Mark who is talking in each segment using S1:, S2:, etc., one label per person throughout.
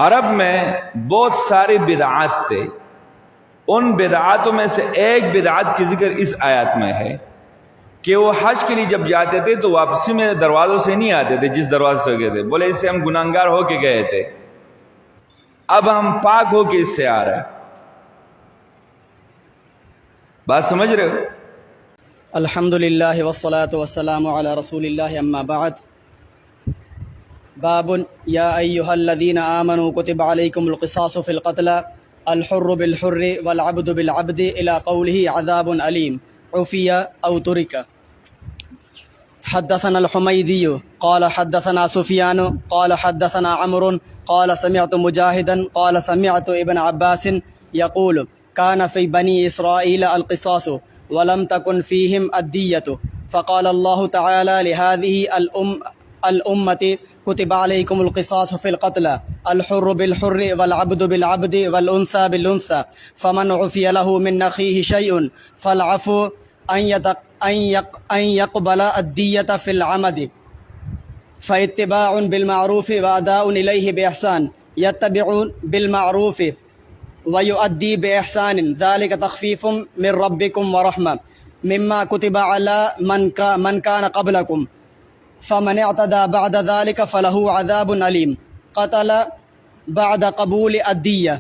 S1: عرب میں بہت سارے بدعات تھے، ان بدعاتوں میں سے ایک بدعات کی ذکر اس آیات میں ہے کہ وہ حج کے لیے جب جاتے تھے تو واپسی میں دروازوں سے نہیں آتے تھے، جس دروازے سے گئے تھے بولے اس سے ہم گناہگار ہو کے گئے تھے، اب ہم پاک ہو کے اس سے آ رہے ہیں۔ بات سمجھ رہے ہو؟
S2: الحمدللہ والصلاة والسلام علی رسول اللہ اما بعد۔ باب یا ایہا الذین آمنوا کتب علیکم القصاص فی القتل الحر بالحر والعبد بالعبد الى قوله عذاب علیم عفی او ترک۔ حدثنا الحمیدی قال حدثنا سفیان قال حدثنا عمرو قال سمعت مجاہدا قال سمعت ابن عباس یقول كان في بني إسرائيل القصاص ولم تكن فيهم الدية فقال الله تعالى لهذه الأمة كتب عليكم القصاص في القتلى الحر بالحر والعبد بالعبد والأنثى بالأنثى فمن عفي له من أخيه شيء فالعفو أن يقبل الدية في العمد فاتباع بالمعروف وأداء إليه بإحسان يتبعون بالمعروف ويؤدي بإحسان ذلك تخفيف من ربكم ورحمة مما كتب على من كان قبلكم فمن اعتدى بعد ذلك فله عذاب أليم قتل بعد قبول الدية۔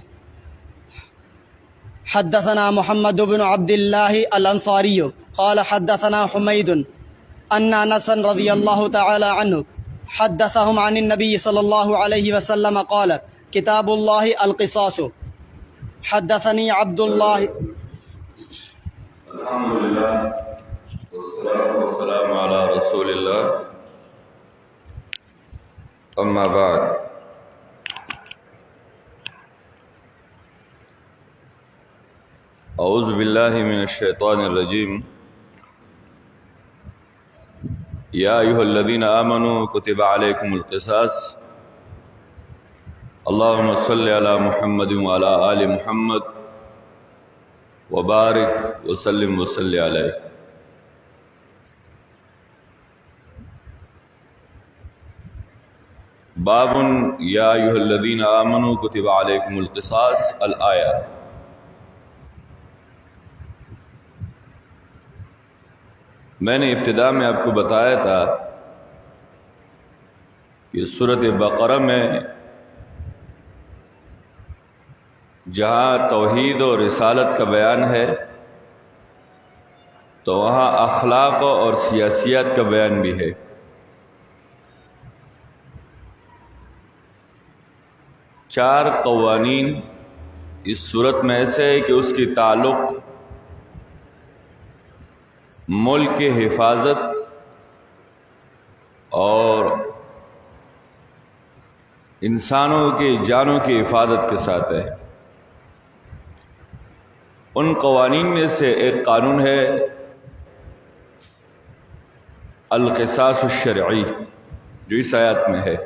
S2: حدثنا محمد بن عبد الله الأنصاري قال حدثنا حميد أن أنس رضي الله تعالى عنه حدثهم عن النبي صلى الله عليه وسلم قال كتاب الله القصاص۔ حدثني عبد الله
S1: الحمدللہ والصلاة والسلام علی رسول اللہ اما بعد۔ اعوذ باللہ من الشیطان الرجیم۔ یا ایہا الذین آمنوا کتب علیکم القصاص اللہم صلی علی محمد وعلی آل محمد وبارک وسلم وصلی علیہ۔ باب یا ایہا الذین آمنوا کتب علیکم القصاص الآیہ۔ میں نے ابتدا میں آپ کو بتایا تھا کہ سورۃ بقرہ میں جہاں توحید اور رسالت کا بیان ہے تو وہاں اخلاق اور سیاسیات کا بیان بھی ہے۔ چار قوانین اس صورت میں ایسے ہے کہ اس کی تعلق ملک کی حفاظت اور انسانوں کی جانوں کی حفاظت کے ساتھ ہے۔ ان قوانین میں سے ایک قانون ہے القصاص الشرعی جو اس آیات میں ہے۔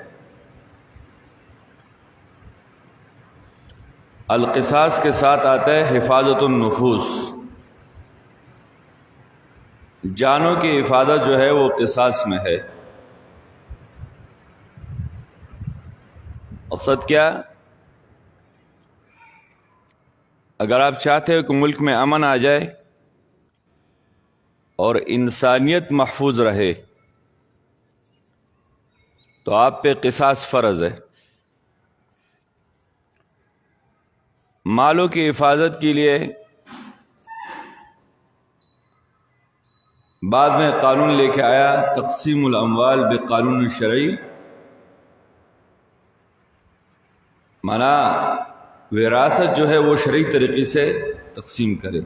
S1: القصاص کے ساتھ آتا ہے حفاظت النفوس، جانوں کی حفاظت جو ہے وہ قصاص میں ہے۔ مقصد کیا؟ اگر آپ چاہتے ہو کہ ملک میں امن آ جائے اور انسانیت محفوظ رہے تو آپ پہ قصاص فرض ہے۔ مالوں کی حفاظت کے لیے بعد میں قانون لے کے آیا تقسیم الاموال بقانون شرعی، مانا وراثت جو ہے وہ شرعی طریقے سے تقسیم کرے۔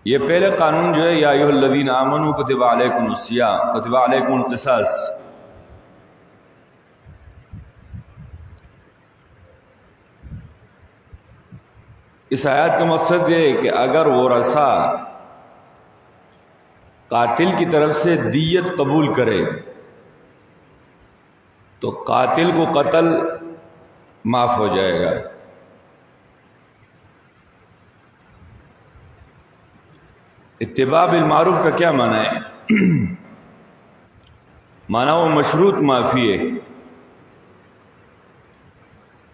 S1: یہ پہلے قانون جو ہے یا ایھا الذین آمنوا کتب علیکم الصیام کتب علیکم القصاص، اس آیات کا مقصد یہ ہے کہ اگر ورثاء قاتل کی طرف سے دیت قبول کرے تو قاتل کو قتل معاف ہو جائے گا۔ اتباع بالمعروف کا کیا معنی ہے؟ مانا وہ مشروط معافی ہے،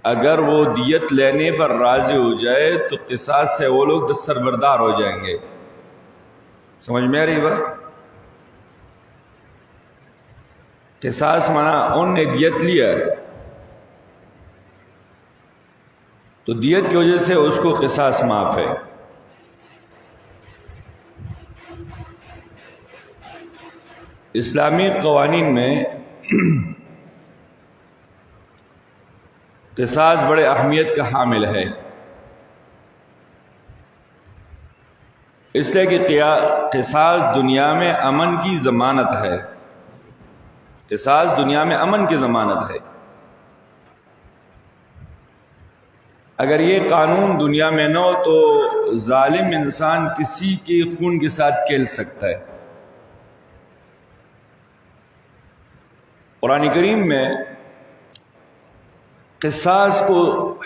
S1: اگر وہ دیت لینے پر راضی ہو جائے تو قصاص سے وہ لوگ دستبردار ہو جائیں گے۔ سمجھ میں آ رہی بات؟ قصاص مانا ان نے دیت لیا تو دیت کی وجہ سے اس کو قصاص معاف ہے۔ اسلامی قوانین میں قصاص بڑے اہمیت کا حامل ہے، اس لیے کہ قصاص دنیا میں امن کی ضمانت ہے۔ قصاص دنیا میں امن کی ضمانت ہے۔ اگر یہ قانون دنیا میں نہ ہو تو ظالم انسان کسی کے خون کے ساتھ کھیل سکتا ہے۔ قرآن کریم میں قصاص کو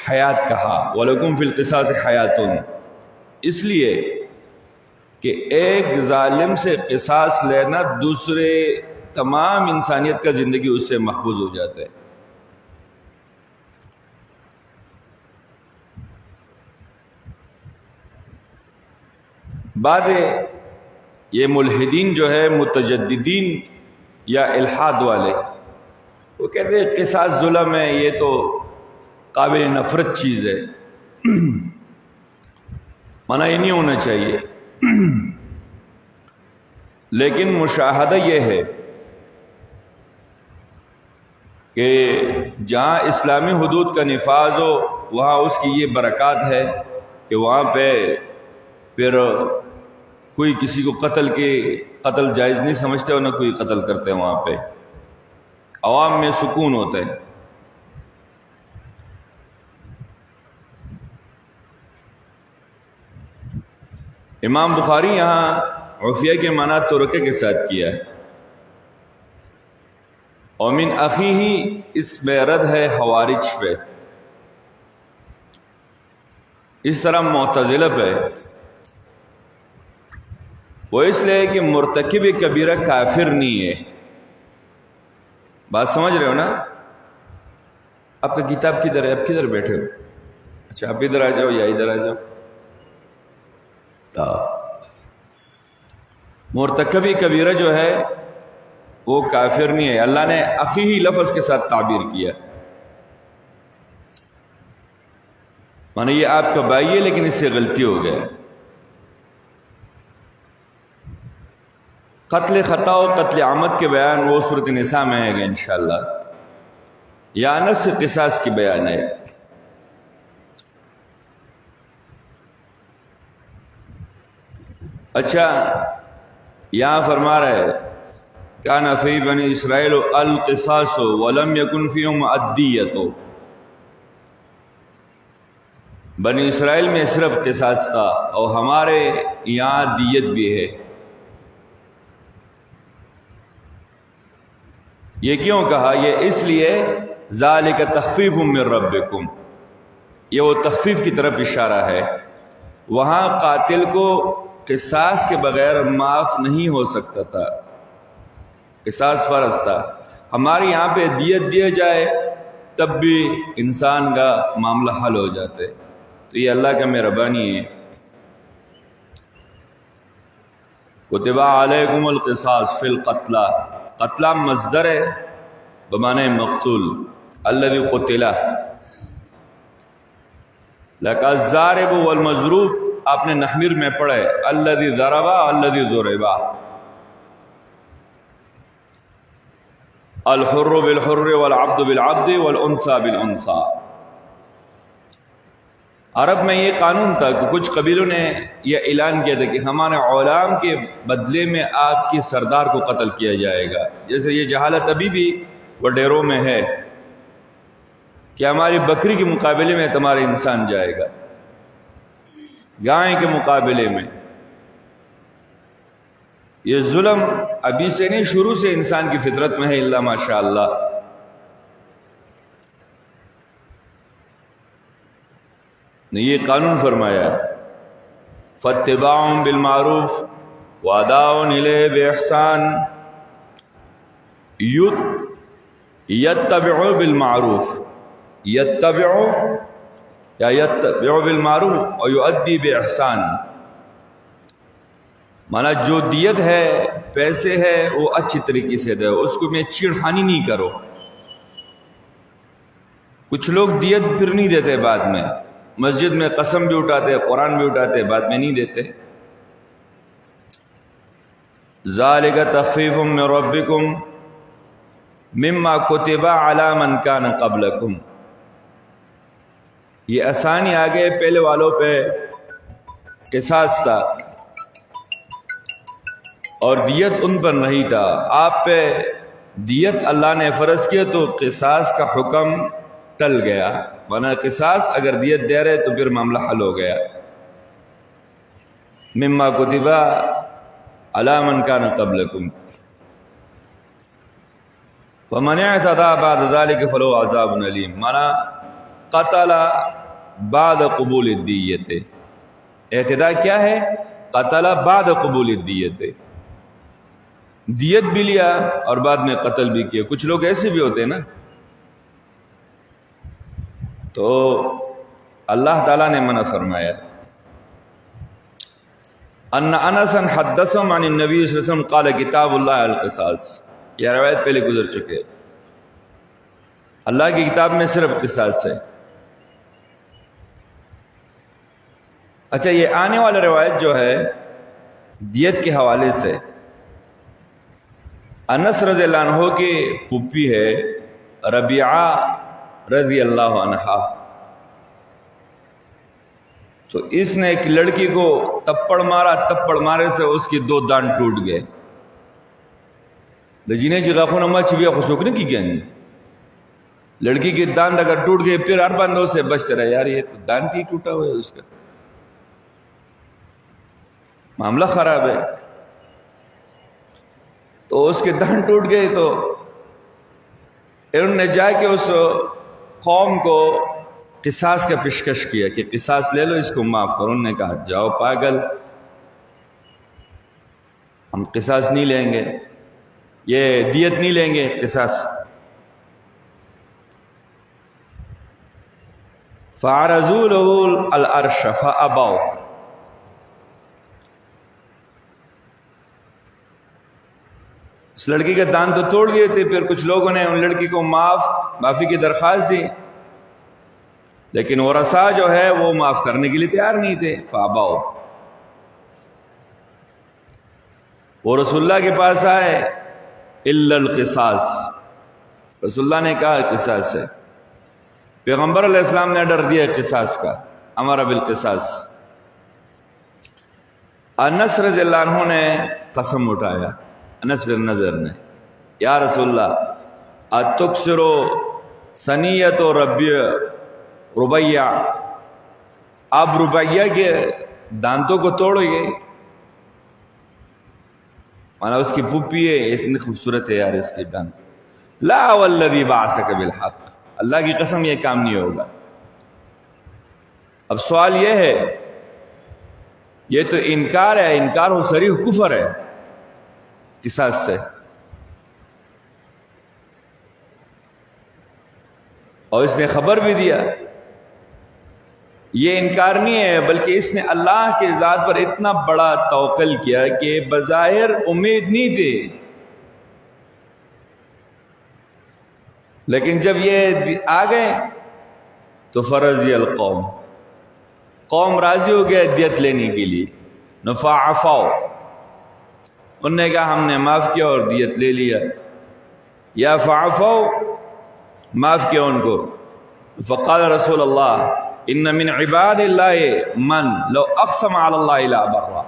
S1: حیات کہا، وَلَكُمْ فِي الْقِصَاصِ حَيَاتٌ، اس لیے کہ ایک ظالم سے قصاص لینا دوسرے تمام انسانیت کا زندگی اس سے محفوظ ہو جاتا ہے۔ بعد یہ ملحدین جو ہے، متجددین یا الحاد والے، وہ کہتے ہیں قصاص ظلم ہے، یہ تو قابل نفرت چیز ہے، منع یہ نہیں ہونا چاہیے۔ لیکن مشاہدہ یہ ہے کہ جہاں اسلامی حدود کا نفاذ ہو وہاں اس کی یہ برکات ہے کہ وہاں پہ پھر کوئی کسی کو قتل جائز نہیں سمجھتے اور نہ کوئی قتل کرتے، وہاں پہ عوام میں سکون ہوتا ہے۔ امام بخاری یہاں عفیہ کے معنی ترکے کے ساتھ کیا ہے، اور من اخیہ اس میں رد ہے خوارج پہ، اس طرح معتزلہ پہ۔ وہ اس لیے کہ مرتکب کبیرہ کافر نہیں ہے۔ بات سمجھ رہے ہو نا؟ آپ کا کتاب کدھر ہے؟ آپ کدھر بیٹھے ہو؟ اچھا آپ ادھر آ جاؤ یا ادھر آ جاؤ۔ مرتکب کبیرہ جو ہے وہ کافر نہیں ہے۔ اللہ نے اخی لفظ کے ساتھ تعبیر کیا، مانا یہ آپ کا بھائی ہے لیکن اس سے غلطی ہو گیا۔ قتل خطا و قتل عمد کے بیان وہ سورۃ النساء میں آئے گا انشاءاللہ، یا نفس قصاص کی بیان ہے۔ اچھا یہاں فرما رہے کان فی بنی اسرائیل القصاص ولم یکن فیہم الدیۃ، بنی اسرائیل میں صرف قصاص تھا اور ہمارے یہاں دیت بھی ہے۔ یہ کیوں کہا؟ یہ اس لیے ذالک تخفیف من ربکم، یہ وہ تخفیف کی طرف اشارہ ہے۔ وہاں قاتل کو قصاص کے بغیر معاف نہیں ہو سکتا تھا، قصاص فرض تھا۔ ہمارے یہاں پہ دیت دیا جائے تب بھی انسان کا معاملہ حل ہو جاتا ہے، تو یہ اللہ کا مہربانی ہے۔ کتب علیکم القصاص فی القتلى، قتلہ مصدر ہے بمعنی مقتول، الذی قتلہ، لک الضارب والمضروب آپ نے نحمیر میں پڑھا ہے، الذی ضرب الذی ضرب، الحر بالحر والعبد بالعبد والانثى بالانثى۔ عرب میں یہ قانون تھا کہ کچھ قبیلوں نے یہ اعلان کیا تھا کہ ہمارے غلام کے بدلے میں آپ کی سردار کو قتل کیا جائے گا۔ جیسے یہ جہالت ابھی بھی وڈیروں میں ہے کہ ہماری بکری کے مقابلے میں تمہارا انسان جائے گا، گائے کے مقابلے میں۔ یہ ظلم ابھی سے نہیں، شروع سے انسان کی فطرت میں ہے، الا ماشاء اللہ۔ نے یہ قانون فرمایا فاتباع بالمعروف واداء الیہ باحسان، یتبع بالمعروف، یتبع یا یتبع بالمعروف اور یؤدی باحسان، مانا جو دیت ہے، پیسے ہے، وہ اچھی طریقے سے دے، اس کو میں چھیڑخانی نہیں کرو۔ کچھ لوگ دیت پھر نہیں دیتے، بعد میں مسجد میں قسم بھی اٹھاتے، قرآن بھی اٹھاتے، بعد میں نہیں دیتے۔ ذالک تخفیف من ربکم مما کتب علی من کان قبلکم، یہ آسانی آ گئے، پہلے والوں پہ قصاص تھا اور دیت ان پر نہیں تھا، آپ پہ دیت اللہ نے فرض کیا تو قصاص کا حکم ٹل گیا، ورنہ قصاص اگر دیت دے رہے تو پھر معاملہ حل ہو گیا۔ مما کتب علی من کان قبلکم فمن اعتدى بعد ذلك فله عذاب علیم، مانا قتل بعد قبول الدیت، اعتداء کیا ہے؟ قتل بعد قبول الدیت، دیت بھی لیا اور بعد میں قتل بھی کیا۔ کچھ لوگ ایسے بھی ہوتے ہیں نا، تو اللہ تعالیٰ نے منع فرمایا۔ ان انس حدثهم عن النبی صلی اللہ علیہ وسلم قال کتاب اللہ القصاص، یہ روایت پہلے گزر چکے، اللہ کی کتاب میں صرف قصاص ہے۔ اچھا، یہ آنے والا روایت جو ہے دیت کے حوالے سے، انس رضی اللہ عنہ کی پھوپھی ہے ربیعہ رضی اللہ عنہا، تو اس نے ایک لڑکی کو تپڑ مارا، تپڑ مارے سے اس کی 2 دان ٹوٹ گئے۔ لجینے چی غاخون اما چی بیا خسوکنے کی گئے، لڑکی کی دان اگر ٹوٹ گئے پھر ہر بندوں سے بچتے رہے، یار یہ تو دان تھی ٹوٹا ہوا ہے، اس کا معاملہ خراب ہے۔ تو اس کے دان ٹوٹ گئے تو انہوں نے جا کے اس قوم کو قصاص کا پیشکش کیا کہ قصاص لے لو، اس کو معاف کرو۔ انہوں نے کہا جاؤ پاگل، ہم قصاص نہیں لیں گے، یہ دیت نہیں لیں گے، قصاص۔ فعرضوا له العرش فابوا، اس لڑکی کا دان تو توڑ گئے تھے، پھر کچھ لوگوں نے ان لڑکی کو معافی کی درخواست دی، لیکن ورثاء جو ہے وہ معاف کرنے کے لیے تیار نہیں تھے۔ فابوا، وہ رسول اللہ کے پاس آئے، الا القصاص، رسول اللہ نے کہا قصاص ہے۔ پیغمبر علیہ السلام نے ڈر دیا قصاص کا، امر بالقصاص۔ انس رضی اللہ عنہ نے قسم اٹھایا، انس بن نظر نے، یا رسول اللہ اتکسرو سنیت و ربیہ، آپ ربیہ کے دانتوں کو توڑو گے؟ مانا اس کی پھوپھی ہے، اتنی خوبصورت ہے یار اس کی دانت۔ لا والذی بعثک بالحق، اللہ کی قسم یہ کام نہیں ہوگا۔ اب سوال یہ ہے، یہ تو انکار ہے، انکار ہو صریح کفر ہے قصاص سے، اور اس نے خبر بھی دیا۔ یہ انکار نہیں ہے، بلکہ اس نے اللہ کے ذات پر اتنا بڑا توکل کیا کہ بظاہر امید نہیں تھی، لیکن جب یہ آ گئے تو فرضی القوم، قوم راضی ہو گیا دیت لینے کے لیے۔ فعفوا، انہوں نے کہا ہم نے معاف کیا اور دیت لے لیا، یا فعفوا، معاف کیا ان کو۔ فقال رسول اللہ ان من عباد اللہ من لو اقسم علی اللہ لا برا،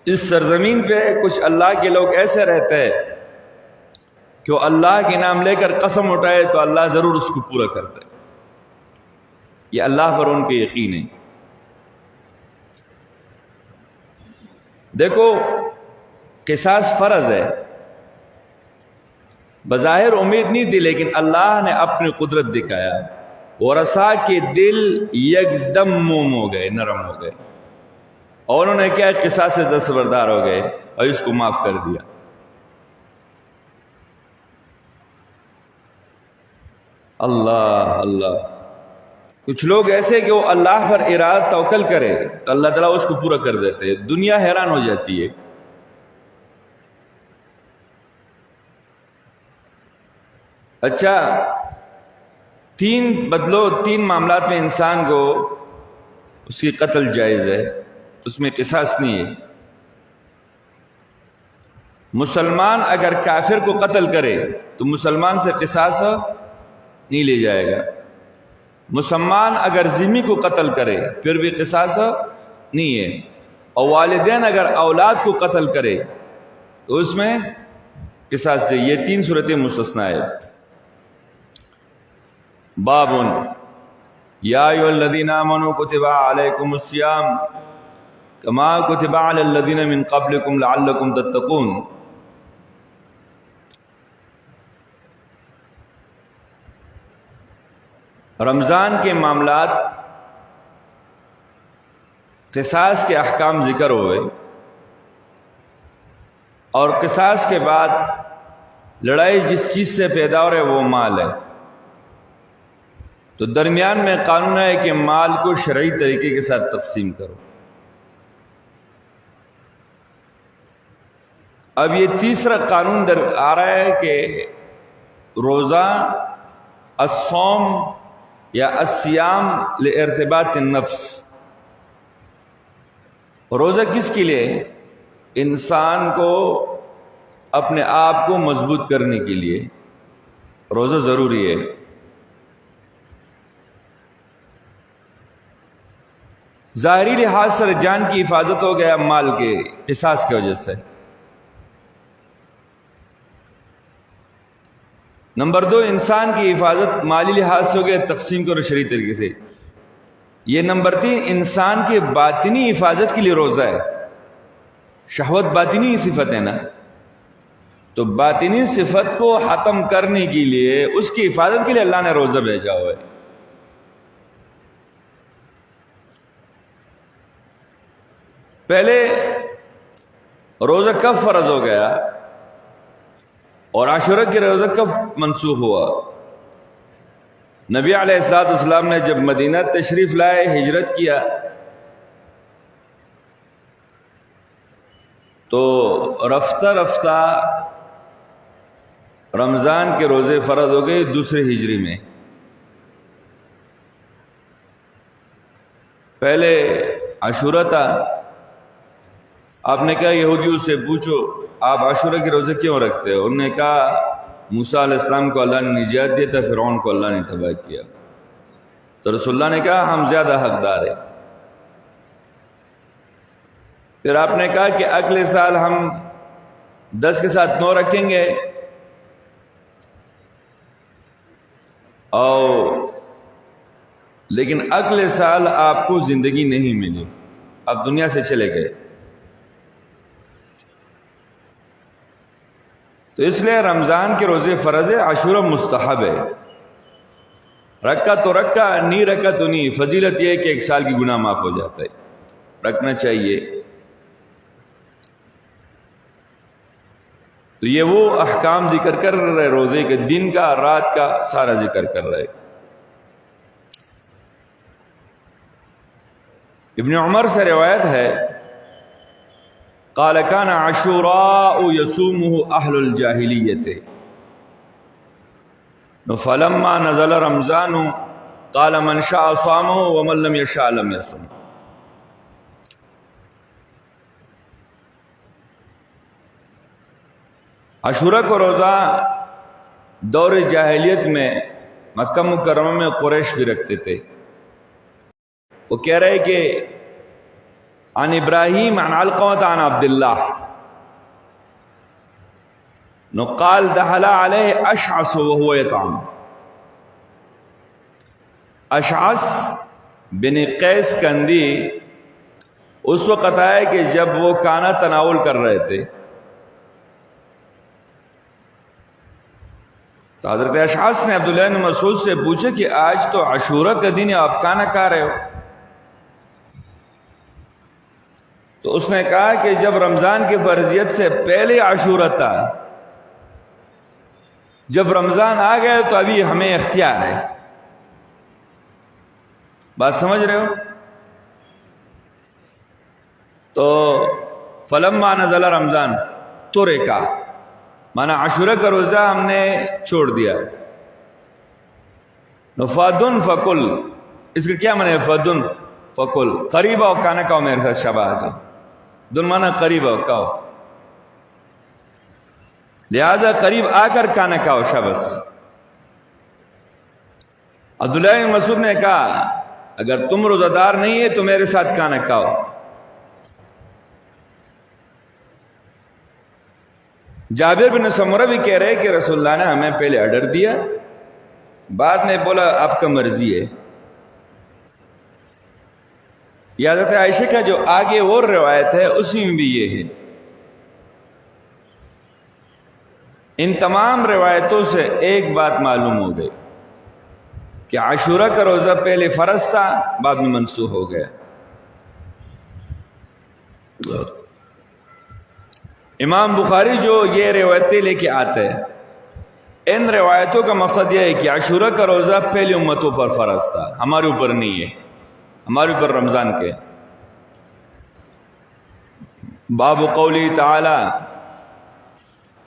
S1: اس سرزمین پہ کچھ اللہ کے لوگ ایسے رہتے ہیں کہ وہ اللہ کے نام لے کر قسم اٹھائے تو اللہ ضرور اس کو پورا کرتا ہے، یہ اللہ پر ان کے یقین ہے۔ دیکھو قصاص فرض ہے، بظاہر امید نہیں تھی، لیکن اللہ نے اپنی قدرت دکھایا، ورثاء کے دل یک دم موم ہو گئے، نرم ہو گئے، اور انہوں نے کیا قصاص سے دستبردار ہو گئے اور اس کو معاف کر دیا۔ اللہ اللہ، کچھ لوگ ایسے کہ وہ اللہ پر ارادہ توکل کرے تو اللہ تعالیٰ اس کو پورا کر دیتے ہیں، دنیا حیران ہو جاتی ہے۔ اچھا، تین معاملات میں انسان کو اس کی قتل جائز ہے، اس میں قصاص نہیں ہے۔ مسلمان اگر کافر کو قتل کرے تو مسلمان سے قصاص نہیں لے جائے گا، مسلمان اگر ذمہ کو قتل کرے پھر بھی قصاص نہیں ہے، اور والدین اگر اولاد کو قتل کرے تو اس میں قصاص دے۔ یہ تین صورتیں مستثنیٰ ہے۔ باب یا ایھا الذین آمنوا کتب علیکم الصیام کما کتب علی الذین من قبلکم لعلکم تتقون۔ رمضان کے معاملات، قصاص کے احکام ذکر ہوئے، اور قصاص کے بعد لڑائی جس چیز سے پیدا ہو رہے وہ مال ہے، تو درمیان میں قانون ہے کہ مال کو شرعی طریقے کے ساتھ تقسیم کرو۔ اب یہ تیسرا قانون آ رہا ہے کہ روزہ الصوم یا الصیام لارتباط النفس، روزہ کس کے لیے؟ انسان کو اپنے آپ کو مضبوط کرنے کے لیے روزہ ضروری ہے۔ ظاہری لحاظ سے جان کی حفاظت ہو گیا مال کے قصاص کی وجہ سے۔ نمبر 2، انسان کی حفاظت مالی لحاظ سے ہو گیا تقسیم کرو شرعی طریقے سے۔ یہ نمبر 3، انسان کی باطنی حفاظت کے لیے روزہ ہے۔ شہوت باطنی صفت ہے نا، تو باطنی صفت کو ختم کرنے کے لیے، اس کی حفاظت کے لیے اللہ نے روزہ بھیجا ہوا ہے۔ پہلے روزہ کب فرض ہو گیا اور عاشورہ کے روزہ کب منسوخ ہوا؟ نبی علیہ السلام نے جب مدینہ تشریف لائے، ہجرت کیا، تو رفتہ رفتہ رمضان کے روزے فرض ہو گئے دوسرے ہجری میں۔ پہلے عاشورہ تھا، آپ نے کہا یہودیوں سے پوچھو آپ عاشورہ کے روزے کیوں رکھتے ہو؟ انہوں نے کہا موسیٰ علیہ السلام کو اللہ نے نجات دیا تھا، فرعون کو اللہ نے تباہ کیا۔ تو رسول اللہ نے کہا ہم زیادہ حقدار ہیں۔ پھر آپ نے کہا کہ اگلے سال ہم 10 کے ساتھ 9 رکھیں گے، لیکن اگلے سال آپ کو زندگی نہیں ملی، آپ دنیا سے چلے گئے۔ تو اس لیے رمضان کے روزے فرض ہے، عاشورہ مستحب ہے۔ رکھا تو رکھا، نہیں رکھا تو نہیں۔ فضیلت یہ ہے کہ 1 سال کی گناہ معاف ہو جاتا ہے، رکھنا چاہیے۔ تو یہ وہ احکام ذکر کر رہے، روزے کے دن کا رات کا سارا ذکر کر رہے۔ ابن عمر سے روایت ہے، قال كان عاشوراء يصومه اهل الجاهلیۃ فلما نزل رمضان قال من شاء صامه ومن لم يشاء لم يصم۔ عاشورہ کو روزہ دور جاہلیت میں مکہ مکرمہ میں قریش بھی رکھتے تھے۔ وہ کہہ رہے کہ عن ابراہیم عن علقمۃ عن عبد اللہ قال دخل علیہ اشعث وهو یطعم۔ اشعث بن قیس کندی اس وقت آئے کہ جب وہ کھانا تناول کر رہے تھے، تو حضرت اشعث نے عبداللہ بن مسعود سے پوچھا کہ آج تو عاشورہ کا دن ہے، آپ کھانا کھا رہے ہو؟ تو اس نے کہا کہ جب رمضان کی فرضیت سے پہلے عاشورہ تھا جب رمضان آ گئے تو ابھی ہمیں اختیار ہے. بات سمجھ رہے ہو؟ تو فلما نزل رمضان ترکا، مانا عاشورہ کا روزہ ہم نے چھوڑ دیا. فدن فکل، اس کا کیا معنی ہے؟ فدن فکل، قریب آؤ کھانا کھاؤ میرے ساتھ. شاباش. دن مانا قریب آؤ کھاؤ، لہذا قریب آ کر کھانا کھاؤ. شاباش. عبداللہ بن مسعود نے کہا اگر تم روزہ دار نہیں ہے تو میرے ساتھ کھانا کھاؤ. جابر بن سمرہ بھی کہہ رہے کہ رسول اللہ نے ہمیں پہلے آرڈر دیا، بعد میں بولا آپ کا مرضی ہے. یہ حضرت عائشہ کا جو آگے اور روایت ہے اسی میں بھی یہ ہے. ان تمام روایتوں سے ایک بات معلوم ہو گئی کہ عاشورہ کا روزہ پہلے فرض تھا، بعد میں منسوخ ہو گیا. امام بخاری جو یہ روایتیں لے کے آتے ہیں، ان روایتوں کا مقصد یہ ہے کہ عاشورہ کا روزہ پہلے امتوں پر فرض تھا، ہمارے اوپر نہیں ہے، ہمارے اوپر رمضان کے. باب قولی تعالی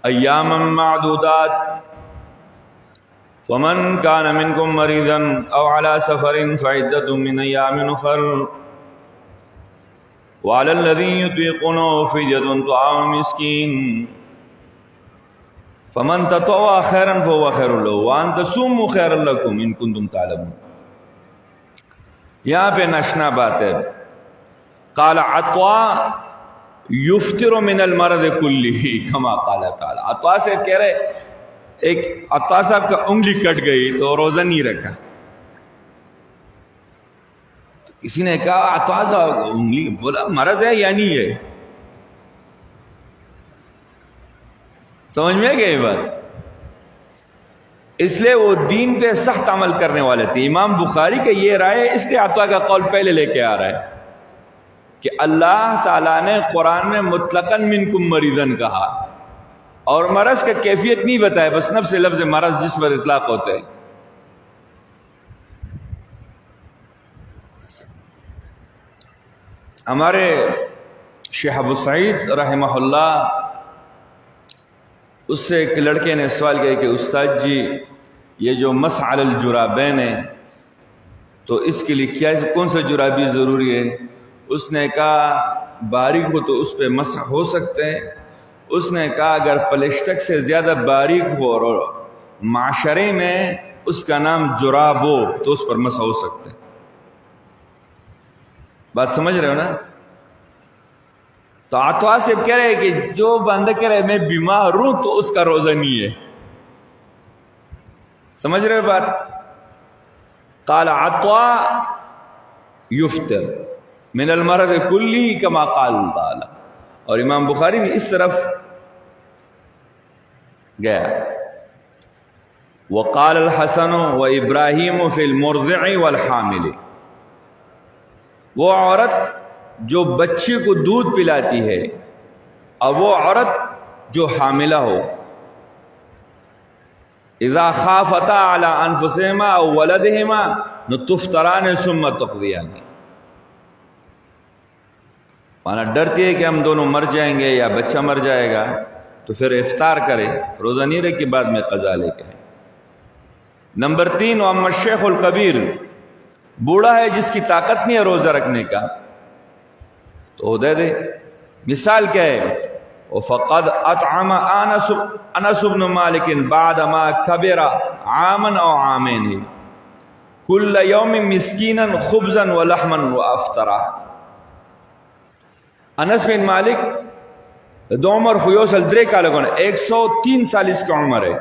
S1: ایاما معدودات ومن كان منكم مريضا او على سفر فعدة من ايام اخر وعلى الذين يطيقونه فدية طعام مسكين فمن تطوع خيرا فهو خير له وان تصوموا خيرا لكم ان كنتم تعلمون. یہاں پہ ناشنا بات ہے. قال عطاء یفطر من المرض کلہ کما قال تعالی. عطاء سے کہہ رہے ایک عطاء صاحب کا انگلی کٹ گئی تو روزہ نہیں رکھا. کسی نے کہا عطاء صاحب انگلی، بولا مرض ہے یا نہیں ہے؟ سمجھ میں گئی بات؟ اس لیے وہ دین پہ سخت عمل کرنے والے تھے. امام بخاری کا یہ رائے، اس لیے عطاء کا قول پہلے لے کے آ رہا ہے کہ اللہ تعالیٰ نے قرآن میں مطلقاً منکم مریضن کہا اور مرض کا کیفیت نہیں بتایا، بس نفس لفظ مرض جس پر اطلاق ہوتے ہیں. ہمارے شیخ ابو سعید رحمہ اللہ، اس سے ایک لڑکے نے سوال کیا کہ استاد جی یہ جو مسح علی الجرابین ہے تو اس کے لیے کیا کون سا جرابی ضروری ہے؟ اس نے کہا باریک ہو تو اس پہ مسح ہو سکتے ہیں. اس نے کہا اگر پلسٹک سے زیادہ باریک ہو اور معاشرے میں اس کا نام جراب ہو تو اس پر مسح ہو سکتے ہیں. بات سمجھ رہے ہو نا؟ تو عطا سے کہہ رہے کہ جو بندہ کہہ رہے میں بیمار ہوں تو اس کا روزہ نہیں ہے. سمجھ رہے بات؟ قال عطا یفطر من المرض کلی کما قال تعالی. اور امام بخاری بھی اس طرف گیا. وقال الحسن وابراہیم فی المرضع والحامل. وہ عورت جو بچے کو دودھ پلاتی ہے اور وہ عورت جو حاملہ ہو، اذا خافتا علی انفسہما او ولدہما تفطران ثم تقضیان. مانا ڈرتی ہے کہ ہم دونوں مر جائیں گے یا بچہ مر جائے گا تو پھر افطار کرے، روزہ نہیں رکھے، بعد میں قضا لے کے. نمبر 3 واما الشیخ الکبیر. بوڑھا ہے جس کی طاقت نہیں ہے روزہ رکھنے کا تو دے دے. مثال کیا ہے؟ فقد اطعم انس بن مالک بعد ما کبر عاما او عامین کل یوم مسکینا خبزا ولحما وافطرا. انس بن مالک دو عمر خیوسل درے کا لگونا 103 سال اس کا عمر ہے،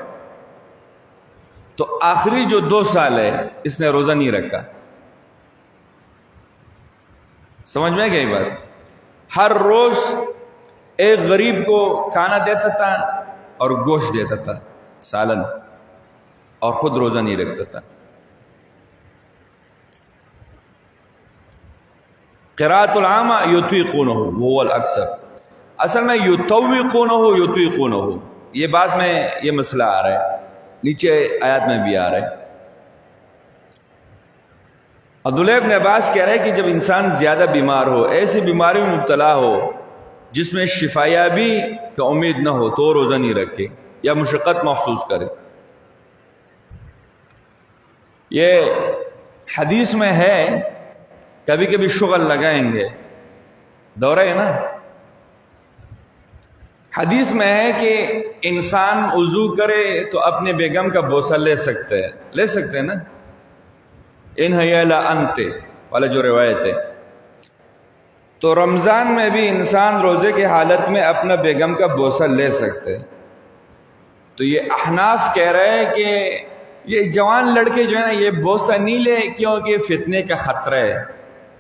S1: تو آخری جو 2 سال ہے اس نے روزہ نہیں رکھا. سمجھ میں گئی بات؟ ہر روز ایک غریب کو کھانا دیتا تھا اور گوشت دیتا تھا، سالن، اور خود روزہ نہیں رکھتا تھا. قراءۃ العامہ یطیقونہ وہ الاکثر. اصل میں یطوقونہ یطیقونہ، یہ بات میں یہ مسئلہ آ رہا ہے نیچے آیات میں بھی آ رہا ہے۔ عبداللہ ابن عباس کہہ رہے ہیں کہ جب انسان زیادہ بیمار ہو، ایسی بیماری میں مبتلا ہو جس میں شفایابی کا امید نہ ہو، تو روزہ نہیں رکھے یا مشقت محسوس کرے۔ یہ حدیث میں ہے، کبھی کبھی شغل لگائیں گے، دورہ ہے نا، حدیث میں ہے کہ انسان وضو کرے تو اپنے بیگم کا بوسہ لے سکتے ہیں نا، ان ہے لا انت والا جو روایت ہے۔ تو رمضان میں بھی انسان روزے کی حالت میں اپنا بیگم کا بوسہ لے سکتے ہیں۔ تو یہ احناف کہہ رہے ہیں کہ یہ جوان لڑکے جو ہے نا یہ بوسہ نہیں لے کیونکہ فتنے کا خطرہ ہے۔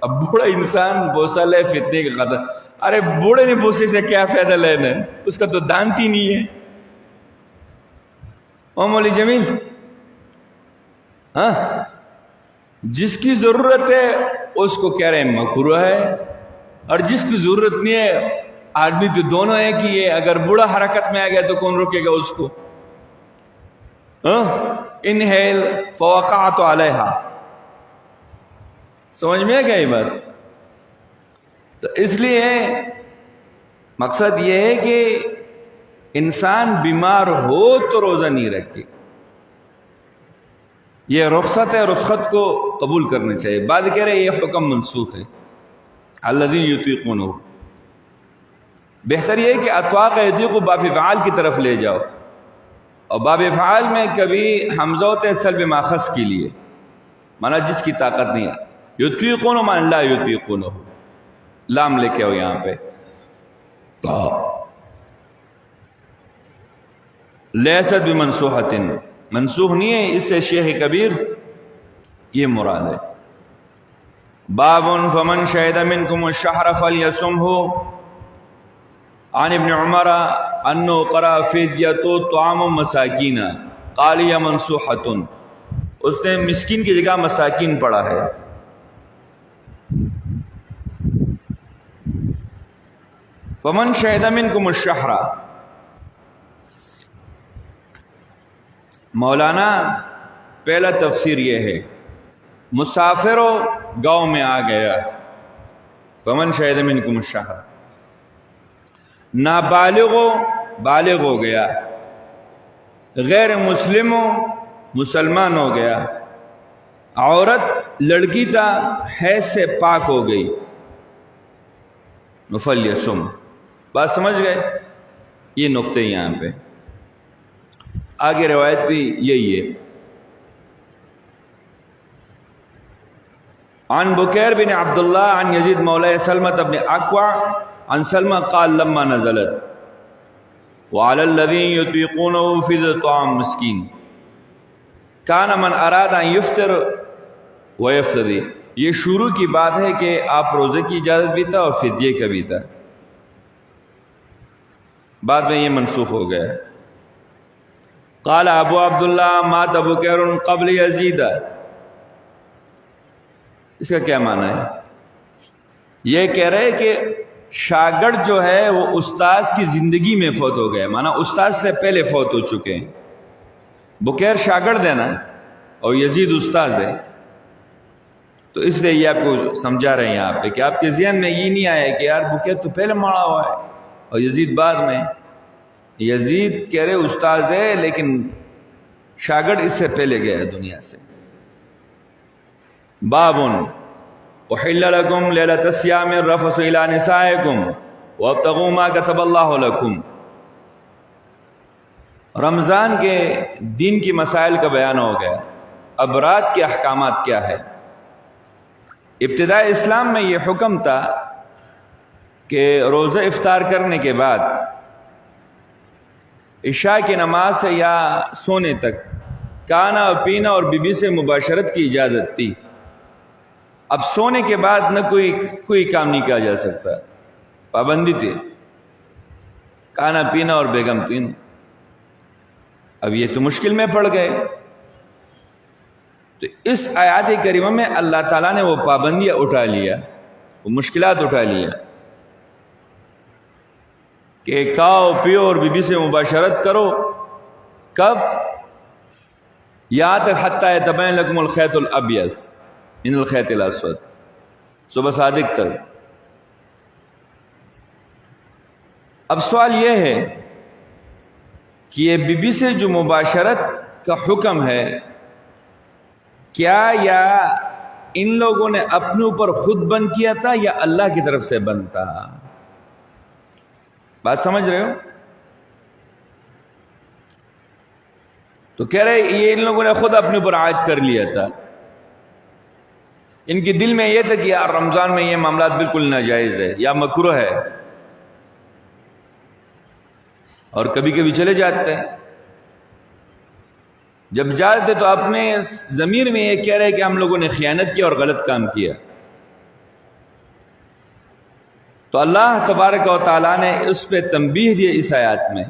S1: اب بوڑھا انسان بوسہ لے فتنے کا خطرہ، ارے بوڑھے نے بوسے سے کیا فائدہ لینا، اس کا تو دانت ہی نہیں ہے۔ او مولی جمیل، ہاں، جس کی ضرورت ہے اس کو کہہ رہے ہیں مکروہ ہے، اور جس کی ضرورت نہیں ہے، آدمی تو دونوں ہے کہ یہ اگر بوڑھا حرکت میں آ گیا تو کون روکے گا اس کو؟ انہیل فوقعت علیہا، سمجھ میں گئی بات؟ تو اس لیے مقصد یہ ہے کہ انسان بیمار ہو تو روزہ نہیں رکھے، یہ رخصت ہے، رخصت کو قبول کرنا چاہیے۔ بعد کہہ رہے یہ حکم منسوخ ہے، الذین یطیقونہ، بہتر یہ ہے کہ اطواق یطیق کو باب فعال کی طرف لے جاؤ، اور باب فعال میں کبھی حمزہ ہوتے ہیں سلب ماخذ کے لیے، مانا جس کی طاقت نہیں ہے، یطیقونہ مانا لا یطیقونہ، لام لے کے ہو یہاں پہ۔ لیست بمنسوخۃ، منسوخ نہیں ہے، اس سے شیخ کبیر یہ مراد ہے۔ باب فمن شہد منکم الشہر فلیصمہ، عن ابن عمر انہ قرأ فدیۃ طعام مساکین قال یا منسوخۃ، اس نے مسکین کی جگہ مساکین پڑھا ہے۔ فمن شہد منکم الشہر، مولانا پہلا تفسیر یہ ہے، مسافر ہو گاؤں میں آ گیا، فمن شہد منکم الشہر، نابالغ ہو بالغ ہو گیا، غیر مسلم ہو مسلمان ہو گیا، عورت لڑکی تھا حیض سے پاک ہو گئی، فلیصم، بات سمجھ گئے؟ یہ نقطے یہاں پہ، آگے روایت بھی یہی ہے۔ عن بکیر بن عبداللہ عن یزید مولا سلمۃ بن اکوع عن سلمہ قال لما نزلت وعلى الذين يطيقونه فدية طعام مسكين كان من اراد ان يفطر ويفتدي، یہ شروع کی بات ہے کہ آپ روزے کی اجازت بھی تھا اور فدیے کا بھی تھا، بعد میں یہ منسوخ ہو گیا۔ قال ابو عبداللہ مات بکیر قبل یزید، اس کا کیا معنی ہے؟ یہ کہہ رہے کہ شاگرد جو ہے وہ استاذ کی زندگی میں فوت ہو گئے، مانا استاذ سے پہلے فوت ہو چکے ہیں۔ بکیر شاگرد ہے نا، اور یزید استاذ ہے، تو اس لیے یہ آپ کو سمجھا رہے ہیں یہاں پہ کہ آپ کے ذہن میں یہ نہیں آیا کہ یار بکیر تو پہلے مارا ہوا ہے اور یزید بعد میں۔ یزید کہہ رہے استاذ ہے لیکن شاگرد اس سے پہلے گیا دنیا سے۔ باب احل لکم لیلۃ الصیام الرفث الی نسائکم وابتغوا ما کتب اللہ لکم، رمضان کے دین کی مسائل کا بیان ہو گیا، اب رات کے احکامات کیا ہے۔ ابتداء اسلام میں یہ حکم تھا کہ روزہ افطار کرنے کے بعد عشاء کی نماز سے یا سونے تک کھانا اور پینا اور بیوی سے مباشرت کی اجازت تھی۔ اب سونے کے بعد نہ کوئی کام نہیں کیا جا سکتا، پابندی تھی، کھانا پینا اور بیگم تین۔ اب یہ تو مشکل میں پڑ گئے، تو اس آیات کریمہ میں اللہ تعالیٰ نے وہ پابندیاں اٹھا لیا، وہ مشکلات اٹھا لیا کہ کھاؤ پیو اور بیوی سے مباشرت کرو، کب؟ یہاں تک حتی یتبین لکم الخیط الابیض من الخیط الاسود، صبح صادق تک۔ اب سوال یہ ہے کہ یہ بی بی سے جو مباشرت کا حکم ہے، کیا یا ان لوگوں نے اپنے اوپر خود بند کیا تھا یا اللہ کی طرف سے بند تھا؟ بات سمجھ رہے ہو؟ تو کہہ رہے یہ ان لوگوں نے خود اپنے اوپر عائد کر لیا تھا، ان کے دل میں یہ تھا کہ یار رمضان میں یہ معاملات بالکل ناجائز ہے یا مکروہ ہے، اور کبھی کبھی چلے جاتے ہیں۔ جب جاتے تو اپنے ضمیر میں یہ کہہ رہے کہ ہم لوگوں نے خیانت کی اور غلط کام کیا، تو اللہ تبارک و تعالیٰ نے اس پہ تنبیہ دی اس آیات میں،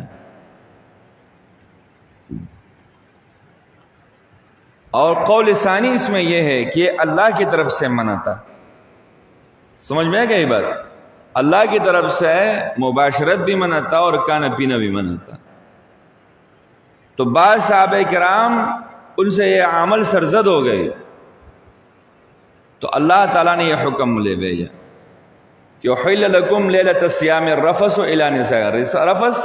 S1: اور قول ثانی اس میں یہ ہے کہ اللہ کی طرف سے منع تھا۔ سمجھ میں گئی بات؟ اللہ کی طرف سے مباشرت بھی منع تھا اور کھانا پینا بھی منع تھا۔ تو بعض صحابہ کرام ان سے یہ عمل سرزد ہو گئے، تو اللہ تعالیٰ نے یہ حکم لے بھیجا کہ احل لکم لیلۃ الصیام الرفث الی نسائکم۔ رفث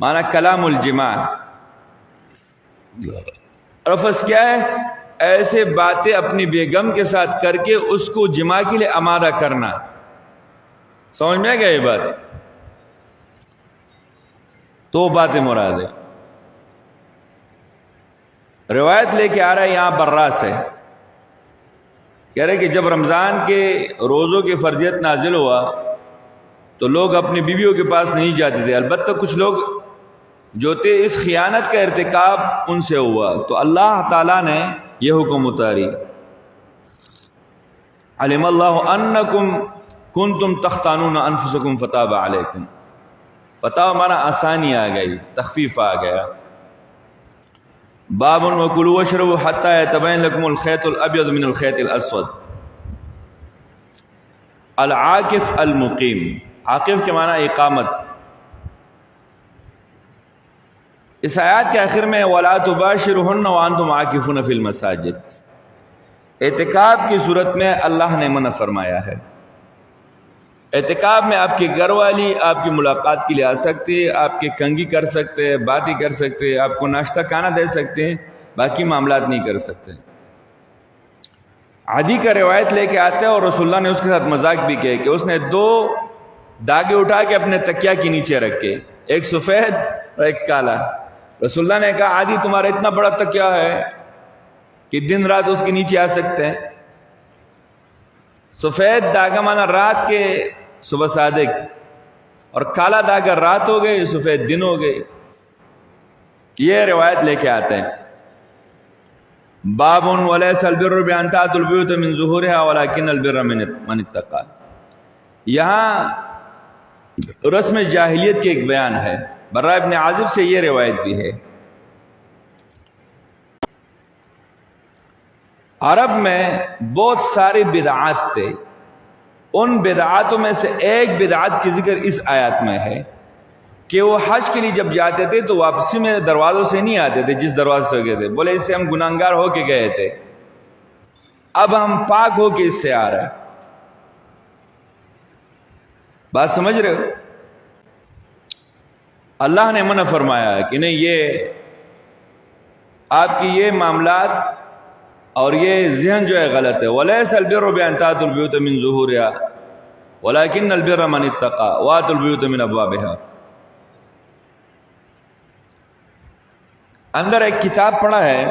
S1: معنی کلام الجماع۔ رفث کیا ہے؟ ایسے باتیں اپنی بیگم کے ساتھ کر کے اس کو جماع کے لیے آمادہ کرنا۔ سمجھ میں گئی بات؟ تو باتیں مراد ہے۔ روایت لے کے آ رہا ہے یہاں برا سے، کہہ رہے کہ جب رمضان کے روزوں کی فرضیت نازل ہوا تو لوگ اپنی بیویوں کے پاس نہیں جاتے تھے، البتہ کچھ لوگ جو تھے اس خیانت کا ارتکاب ان سے ہوا، تو اللہ تعالیٰ نے یہ حکم اتاری، علم اللہ انکم کنتم تختانون انفسکم فتاب علیکم۔ فتاب مانا آسانی آ گئی، تخفیف آ گیا۔ باب وکلوا واشربوا حتی یتبین لکم الخیط الابیض من الخیط الاسود۔ العاکف المقیم، عاکف کے معنی اقامت۔ اس آیات کے آخر میں وَلَا تُبَاشِرُهُنَّ وَأَنْتُمْ عَاكِفُونَ فِي الْمَسَاجِدِ، اعتکاف کی صورت میں اللہ نے منع فرمایا ہے۔ اعتکاف میں آپ کی گھر والی آپ کی ملاقات کے لیے آ سکتے ہیں، آپ کی کنگھی کر سکتے ہیں، باتیں کر سکتے ہیں، آپ کو ناشتہ کھانا دے سکتے ہیں، باقی معاملات نہیں کر سکتے۔ عدی کا روایت لے کے آتے ہیں اور رسول اللہ نے اس کے ساتھ مذاق بھی کیا کہ اس نے 2 داغے اٹھا کے اپنے تکیہ کے نیچے رکھے، ایک سفید اور ایک کالا۔ رسول اللہ نے کہا عادی تمہارا اتنا بڑا تکیہ ہے کہ دن رات اس کے نیچے آ سکتے ہیں۔ سفید داغا مانا رات کے صبح صادق، اور کالا داغا رات ہو گئے، سفید دن ہو گئے۔ یہ روایت لے کے آتے ہیں۔ باب ولیس البر بان تأتوا البیوت من ظہورها ولکن البر من اتقى۔ یہاں رسم جاہلیت کے ایک بیان ہے، برا ابن عازب سے یہ روایت بھی ہے۔ عرب میں بہت سارے بدعات تھے، ان بدعاتوں میں سے ایک بدعات کی ذکر اس آیات میں ہے کہ وہ حج کے لیے جب جاتے تھے تو واپسی میں دروازوں سے نہیں آتے تھے، جس دروازے سے گئے تھے، بولے اس سے ہم گناہگار ہو کے گئے تھے، اب ہم پاک ہو کے اس سے آ رہے ہیں۔ بات سمجھ رہے ہو؟ اللہ نے منع فرمایا کہ نہیں، یہ آپ کی یہ معاملات اور یہ ذہن جو ہے غلط ہے۔ وَلَيْسَ الْبِرُّ بِأَن تَأْتُوا الْبُيُوتَ مِن ظُهُورِهَا وَلَكِنَّ الْبِرَّ مَنِ اتَّقَى وَآتُوا الْبُيُوتَ مِنْ أَبْوَابِهَا۔ اندر ایک کتاب پڑھا ہے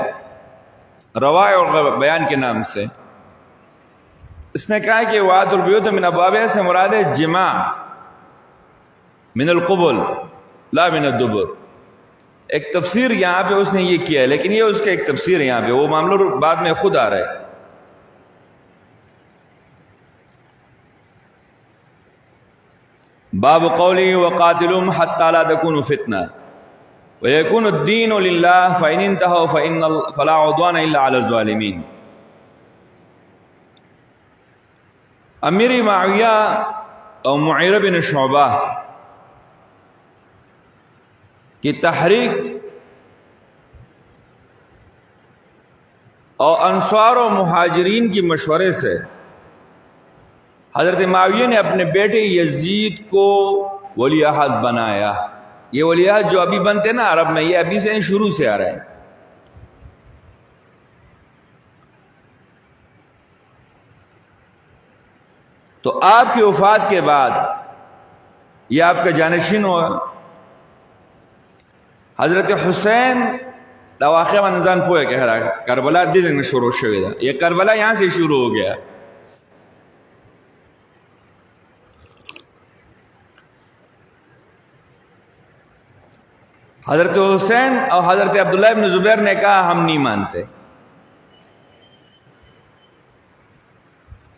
S1: روائع البیان کے نام سے، اس نے کہا کہ وَآتُوا الْبُيُوتَ مِنْ أَبْوَابِهَا سے مراد ہے جماع من القبل لا من الدبر۔ ایک تفسیر یہاں پہ اس نے یہ کیا ہے، لیکن یہ اس کا ایک تفسیر ہے، یہاں پہ وہ معاملہ بعد میں خود آ رہا ہے۔ باب قولی وقاتلهم حتى لا تكون فتنة ويكون الدين لله فإن انتهوا فلا عدوان إلا على الظالمين۔ امیر معاویہ اور معیر بن شعبہ کی تحریک اور انصار و مہاجرین کی مشورے سے حضرت معاویہ نے اپنے بیٹے یزید کو ولی عہد بنایا. یہ ولی عہد جو ابھی بنتے نا عرب میں، یہ ابھی سے شروع سے آ رہا ہے. تو آپ کی وفات کے بعد یہ آپ کا جانشین ہوا. حضرت حسین دا واقعہ انسان پوئے کہہ رہا ہے کربلا دل شروع شوی دا. یہ کربلا یہاں سے شروع ہو گیا. حضرت حسین اور حضرت عبداللہ ابن زبیر نے کہا ہم نہیں مانتے.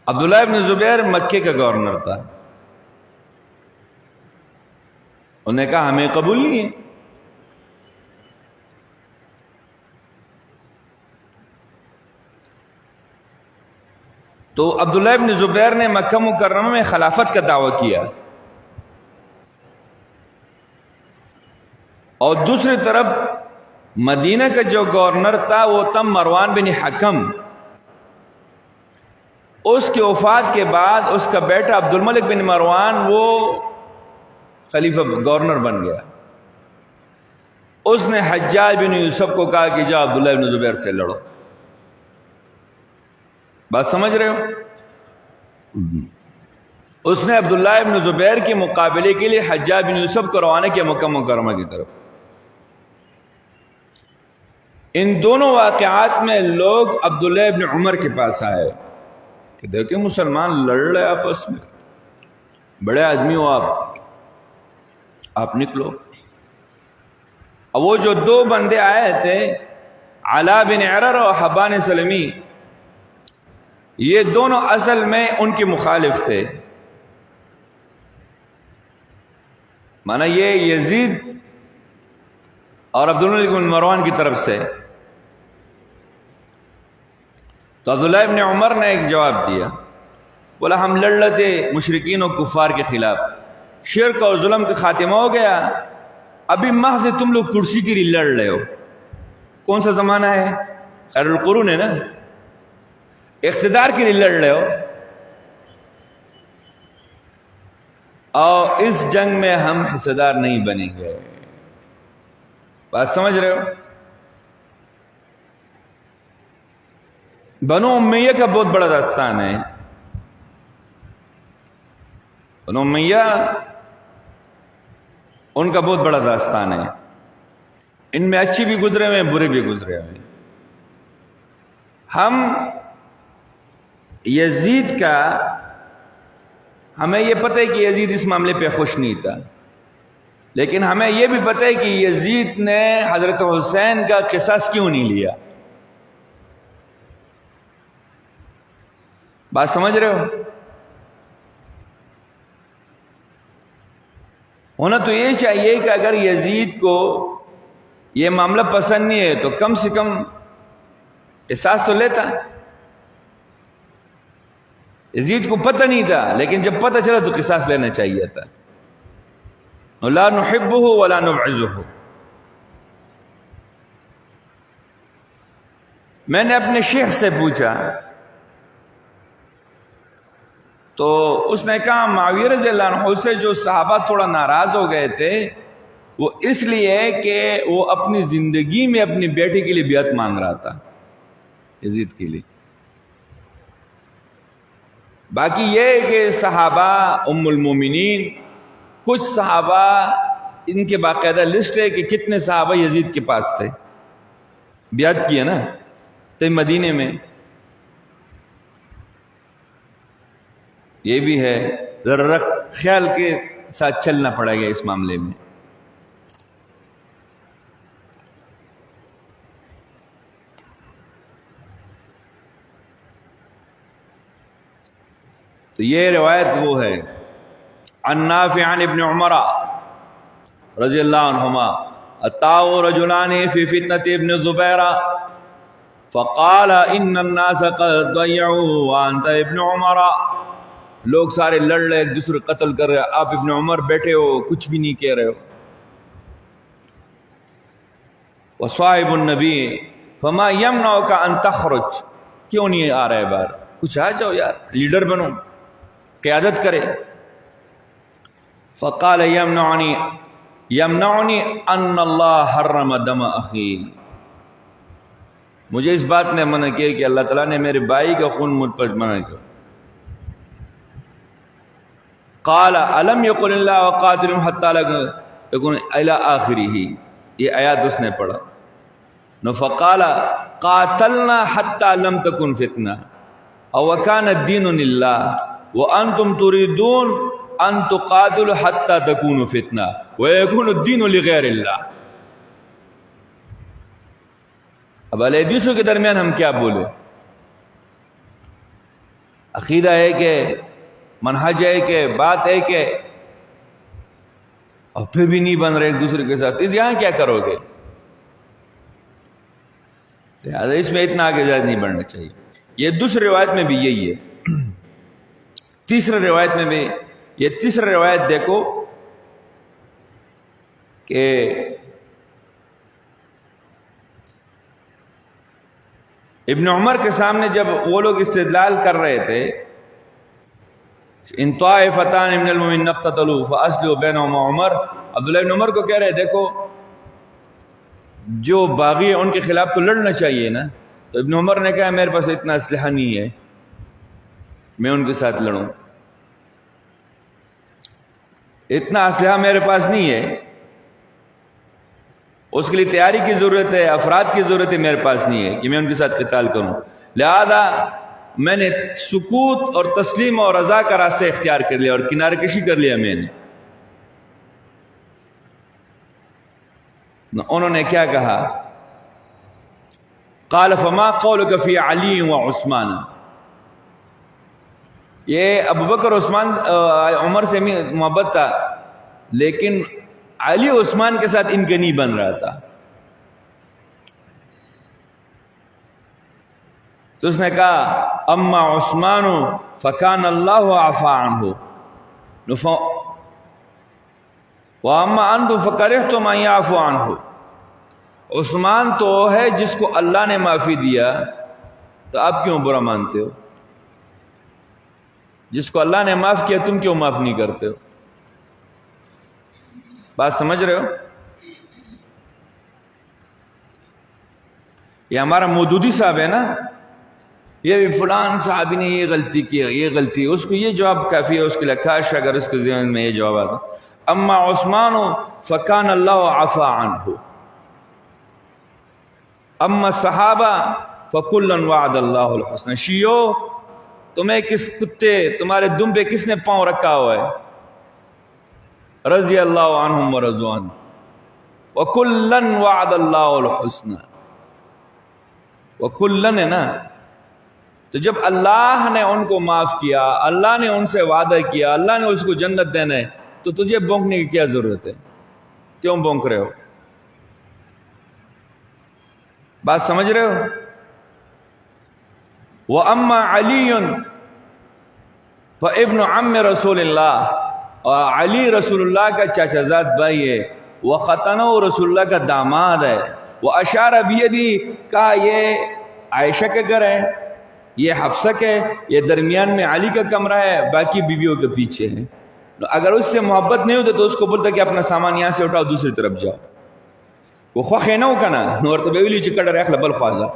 S1: عبداللہ ابن زبیر مکے کا گورنر تھا. انہوں نے کہا ہمیں قبول نہیں ہے. تو عبداللہ ابن زبیر نے مکہ مکرمہ میں خلافت کا دعویٰ کیا، اور دوسری طرف مدینہ کا جو گورنر تھا وہ تم مروان بن حکم. اس کی وفات کے بعد اس کا بیٹا عبد الملک بن مروان وہ خلیفہ گورنر بن گیا. اس نے حجاج بن یوسف کو کہا کہ جاؤ عبداللہ بن زبیر سے لڑو. بات سمجھ رہے ہو؟ اس نے عبداللہ ابن زبیر کے مقابلے کے لیے حجاج بن یوسف کو روانہ کیا مکہ مکرمہ کی طرف. ان دونوں واقعات میں لوگ عبداللہ ابن عمر کے پاس آئے کہ دیکھیں مسلمان لڑ رہے آپس میں، بڑے آدمی ہو آپ نکلو. اور وہ جو دو بندے آئے تھے علا بن عرر اور حبان سلمی، یہ دونوں اصل میں ان کے مخالف تھے. مانا یہ یزید اور عبدالملک بن مروان کی طرف سے. تو عبداللہ ابن عمر نے ایک جواب دیا، بولا ہم لڑ رہے تھے مشرکین و کفار کے خلاف، شرک اور ظلم کا خاتمہ ہو گیا، ابھی محض تم لوگ کرسی کے لیے لڑ رہے ہو. کون سا زمانہ ہے؟ خیر القرون ہے نا. اقتدار کے لیے لڑ رہے ہو، اور اس جنگ میں ہم حصہ دار نہیں بنیں گے. بات سمجھ رہے ہو؟ بنو امیہ کا بہت بڑا داستان ہے. بنو امیہ ان کا بہت بڑا داستان ہے. ان میں اچھی بھی گزرے ہوئے ہیں، برے بھی گزرے ہوئے ہیں. ہم یزید کا ہمیں یہ پتہ ہے کہ یزید اس معاملے پہ خوش نہیں تھا، لیکن ہمیں یہ بھی پتہ ہے کہ یزید نے حضرت حسین کا قصاص کیوں نہیں لیا. بات سمجھ رہے ہو؟ ہونا تو یہ چاہیے کہ اگر یزید کو یہ معاملہ پسند نہیں ہے تو کم سے کم قصاص تو لیتا. یزید کو پتہ نہیں تھا، لیکن جب پتہ چلا تو قصاص لینا چاہیے تھا. لا نحبہ ولا نبعزہ. میں نے اپنے شیخ سے پوچھا تو اس نے کہا معاویہ رضی اللہ عنہ سے جو صحابہ تھوڑا ناراض ہو گئے تھے وہ اس لیے کہ وہ اپنی زندگی میں اپنی بیٹی کے لیے بیعت مانگ رہا تھا یزید کے لیے. باقی یہ کہ صحابہ ام المومنین، کچھ صحابہ ان کے باقاعدہ لسٹ ہے کہ کتنے صحابہ یزید کے پاس تھے، بیعت کیا نا تو مدینے میں. یہ بھی ہے، ذرا خیال کے ساتھ چلنا پڑے گا اس معاملے میں. تو یہ روایت وہ ہے عن نافع عن ابن عمر رضی اللہ عنہما اتاؤ رجلان فی فتنة ابن زبیر فقال ان الناس قد ضیعوا وانت ابن عمر. لوگ سارے لڑ رہے، ایک دوسرے قتل کر رہے، آپ ابن عمر بیٹھے ہو کچھ بھی نہیں کہہ رہے ہو. وصاحب النبی فما یمنعک ان تخرج، کیوں نہیں آ رہا ہے باہر؟ کچھ آ جاؤ یار، لیڈر بنو، قیادت کرے۔ فقال یمنعنی ان اللہ حرم دم اخی، مجھے اس بات نے منع کیا کہ اللہ تعالیٰ نے میرے بھائی کا خون مجھ پر منع کیا۔ قال الم یقل اللہ وقاتلہم حتی لا تکون الی آخرہ، یہ آیات اس نے پڑھا۔ فقال قاتلنا حتی لم تکن فتنہ وکان الدین للہ وانتم تريدون ان تقاتلوا حتی تکون فتنہ ویکون الدین لغیر اللہ۔ اب اہل حدیثوں کے درمیان ہم کیا بولے؟ عقیدہ ہے کہ منہج ہے کہ بات ہے کہ، اور پھر بھی نہیں بن رہے ایک دوسرے کے ساتھ، اس یہاں کیا کرو گے؟ لہٰذا اس میں اتنا آگے زیادہ نہیں بڑھنا چاہیے۔ یہ دوسری روایت میں بھی یہی ہے، تیسری روایت میں بھی یہ، تیسری روایت دیکھو کہ ابن عمر کے سامنے جب وہ لوگ استدلال کر رہے تھے، ان طائفتان من المؤمنین اقتتلوا فاصلحوا بینہما، عمر عبداللہ ابن عمر کو کہہ رہے دیکھو جو باغی ہیں ان کے خلاف تو لڑنا چاہیے نا۔ تو ابن عمر نے کہا میرے پاس اتنا اسلحہ نہیں ہے میں ان کے ساتھ لڑوں، اتنا اسلحہ میرے پاس نہیں ہے، اس کے لیے تیاری کی ضرورت ہے، افراد کی ضرورت ہے، میرے پاس نہیں ہے کہ میں ان کے ساتھ قتال کروں، لہذا میں نے سکوت اور تسلیم اور رضا کا راستہ اختیار کر لیا اور کنارے کشی کر لیا میں نے۔ انہوں نے کیا کہا؟ قال فما قولك فی علی و عثمان، یہ ابو بکر عثمان عمر سے محبت تھا، لیکن علی عثمان کے ساتھ ان کے نہیں بن رہا تھا۔ تو اس نے کہا اما عثمان فکان اللہ عفا عنہ واما انتم فکرہتم ان یعفو عنہ، عثمان تو ہے جس کو اللہ نے معافی دیا، تو آپ کیوں برا مانتے ہو؟ جس کو اللہ نے معاف کیا تم کیوں معاف نہیں کرتے ہو؟ بات سمجھ رہے ہو؟ یہ ہمارا مودودی صاحب ہے نا، یہ فلان صحابی نے یہ غلطی کیا، یہ غلطی، اس کو یہ جواب کافی ہے اس کے لیے، کاش اگر اس کے ذہن میں یہ جواب آتا۔ اما عثمان فکان اللہ عفا عنہ، اما صحابہ فکلا وعد اللہ الحسن۔ شیعو تمہیں کس کتے، تمہارے دم پہ کس نے پاؤں رکھا ہوا ہے؟ رضی اللہ عنہم ورضوا عنہ وکلا وعد اللہ الحسن، وکلا ہے نا، تو جب اللہ نے ان کو معاف کیا، اللہ نے ان سے وعدہ کیا، اللہ نے اس کو جنت دینا ہے، تو تجھے بونکنے کی کیا ضرورت ہے؟ کیوں بونک رہے ہو؟ بات سمجھ رہے ہو؟ وَأَمَّا عَلِيٌّ فَإِبْنُ عَمِّ رسول اللہ، اور علی رسول اللہ کا چاچا زاد بھائی ہے، وَخَتَنَهُ رسول اللہ کا داماد ہے، وَأَشَارَ بِيَدِهِ، کہا یہ عائشہ کا گھر ہے، یہ حفصہ کا ہے، یہ درمیان میں علی کا کمرہ ہے، باقی بیویوں کے پیچھے ہے۔ اگر اس سے محبت نہیں ہوتی تو اس کو بولتا کہ اپنا سامان یہاں سے اٹھاؤ دوسری طرف جاؤ، وہ خوخ ہے نا وہ کنا نور تو بیولی چکڑ رکھ لبل خواہدہ۔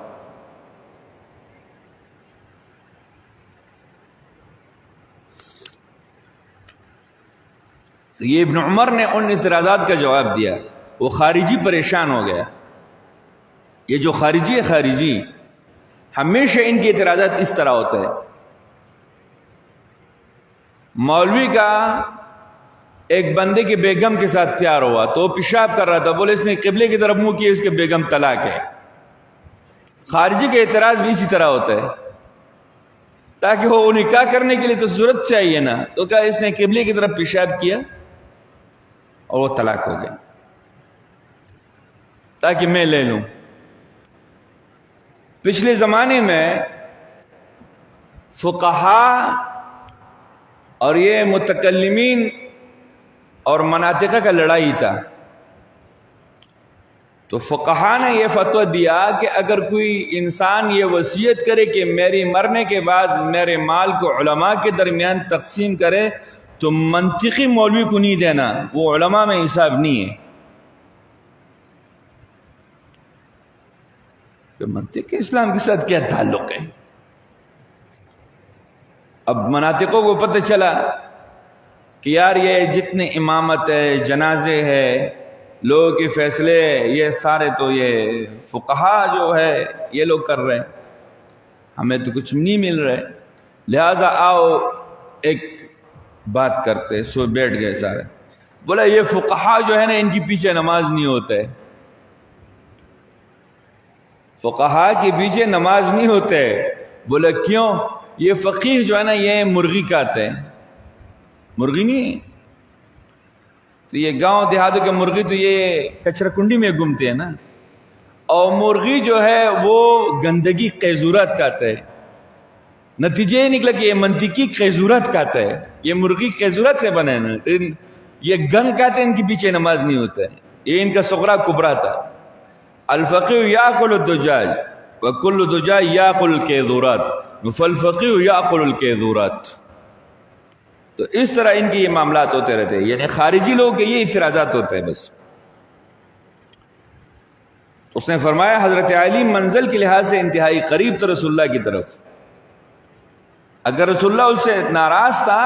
S1: تو یہ ابن عمر نے ان اعتراضات کا جواب دیا، وہ خارجی پریشان ہو گیا۔ یہ جو خارجی ہے، خارجی ہمیشہ ان کے اعتراضات اس طرح ہوتا ہے۔ مولوی کا ایک بندے کی بیگم کے ساتھ پیار ہوا تو وہ پیشاب کر رہا تھا، بولے اس نے قبلے کی طرف منہ کیا، اس کے بیگم طلاق ہے۔ خارجی کا اعتراض بھی اسی طرح ہوتا ہے، تاکہ وہ نکاح کرنے کے لیے تو ضرورت چاہیے نا، تو کہا اس نے قبلے کی طرف پیشاب کیا اور وہ طلاق ہو گیا، تاکہ میں لے لوں۔ پچھلے زمانے میں فقہاء اور یہ متکلمین اور مناطقہ کا لڑائی تھا، تو فقہا نے یہ فتویٰ دیا کہ اگر کوئی انسان یہ وصیت کرے کہ میری مرنے کے بعد میرے مال کو علماء کے درمیان تقسیم کرے تو منطقی مولوی کو نہیں دینا، وہ علماء میں حساب نہیں ہے. تو منطق اسلام کے ساتھ کیا تعلق ہے؟ اب مناطقوں کو پتہ چلا کہ یار یہ جتنے امامت ہے، جنازے ہے، لوگوں کے فیصلے، یہ سارے تو یہ فقہا جو ہے یہ لوگ کر رہے ہیں، ہمیں تو کچھ نہیں مل رہا ہے، لہذا آؤ ایک بات کرتے. سو بیٹھ گئے سارے. بولا یہ فقہا جو ہے نا ان کی پیچھے نماز نہیں ہوتا ہے، فقہا کے پیچھے نماز نہیں ہوتے. بولا کیوں؟ یہ فقیہ جو ہے نا یہ مرغی کھاتے ہیں. مرغی نہیں تو یہ گاؤں دیہاتوں کے مرغی تو یہ کچرا کنڈی میں گھومتے ہیں نا، اور مرغی جو ہے وہ گندگی قیزورات کھاتے ہیں. نتیجہ یہ نکلا کہ یہ منطقی قیزورات کھاتا ہے، یہ مرغی قیزورات سے بنے نا، یہ گند کھاتے ہیں، ان کے پیچھے نماز نہیں ہوتا ہے. یہ ان کا صغرا کبرا تھا. الفقیہ یاکل الدجاج وکل دجاج یاکل القیزورات فالفقیہ یاکل القیزورات. تو اس طرح ان کے یہ معاملات ہوتے رہتے ہیں، یعنی خارجی لوگوں کے یہ اعتراضات ہوتے ہیں بس. اس نے فرمایا حضرت علی منزل کے لحاظ سے انتہائی قریب تھا رسول اللہ کی طرف. اگر رسول اللہ اس سے ناراض تھا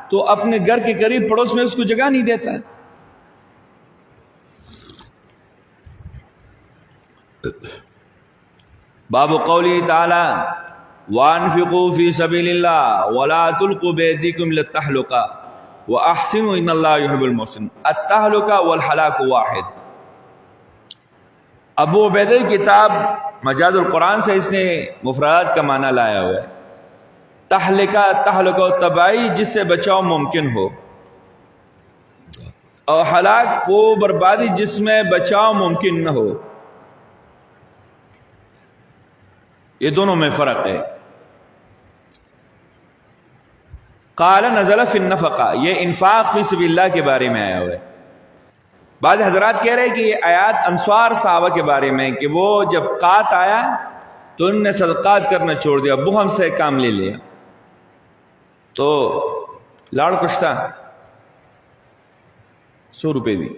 S1: تو اپنے گھر کے قریب پڑوس میں اس کو جگہ نہیں دیتا. باب قولی تعالی وانفقوا فی سبیل اللہ ولا تلقوا بأیدیکم الی التہلکہ واحسنوا ان اللہ یحب المحسنین. التہلکہ والہلاک واحد. ابو عبیدہ کی کتاب مجاز القرآن سے اس نے مفردات کا معنی لایا ہوا ہے. تہلکہ تباہی جس سے بچاؤ ممکن ہو، اور ہلاک وہ بربادی جس میں بچاؤ ممکن نہ ہو. یہ دونوں میں فرق ہے. قال نزل فی النفقہ، یہ انفاق فی سبیل اللہ کے بارے میں آیا ہوا ہے. بعض حضرات کہہ رہے کہ یہ آیات انصار صحابہ کے بارے میں، کہ وہ جب قات آیا تو انہوں نے صدقات کرنا چھوڑ دیا، ابو ہم سے کام لے لیا. تو لاڑ کشتا 100 روپے دی.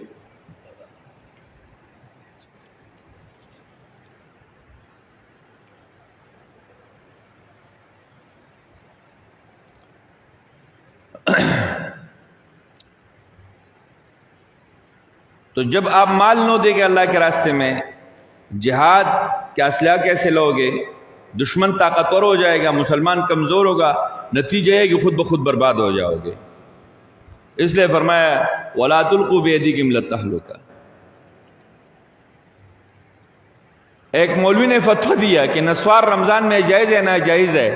S1: تو جب آپ مال نہ دے گے اللہ کے راستے میں، جہاد کے اسلحہ کیسے لو گے؟ دشمن طاقتور ہو جائے گا، مسلمان کمزور ہوگا، نتیجہ ہے کہ خود بخود برباد ہو جاؤ گے. اس لیے فرمایا وَلَا تُلْقُوا بِأَيْدِيكُمْ إِلَى التَّهْلُكَةِ. ایک مولوی نے فتویٰ دیا کہ نسوار رمضان میں جائز ہے ناجائز ہے.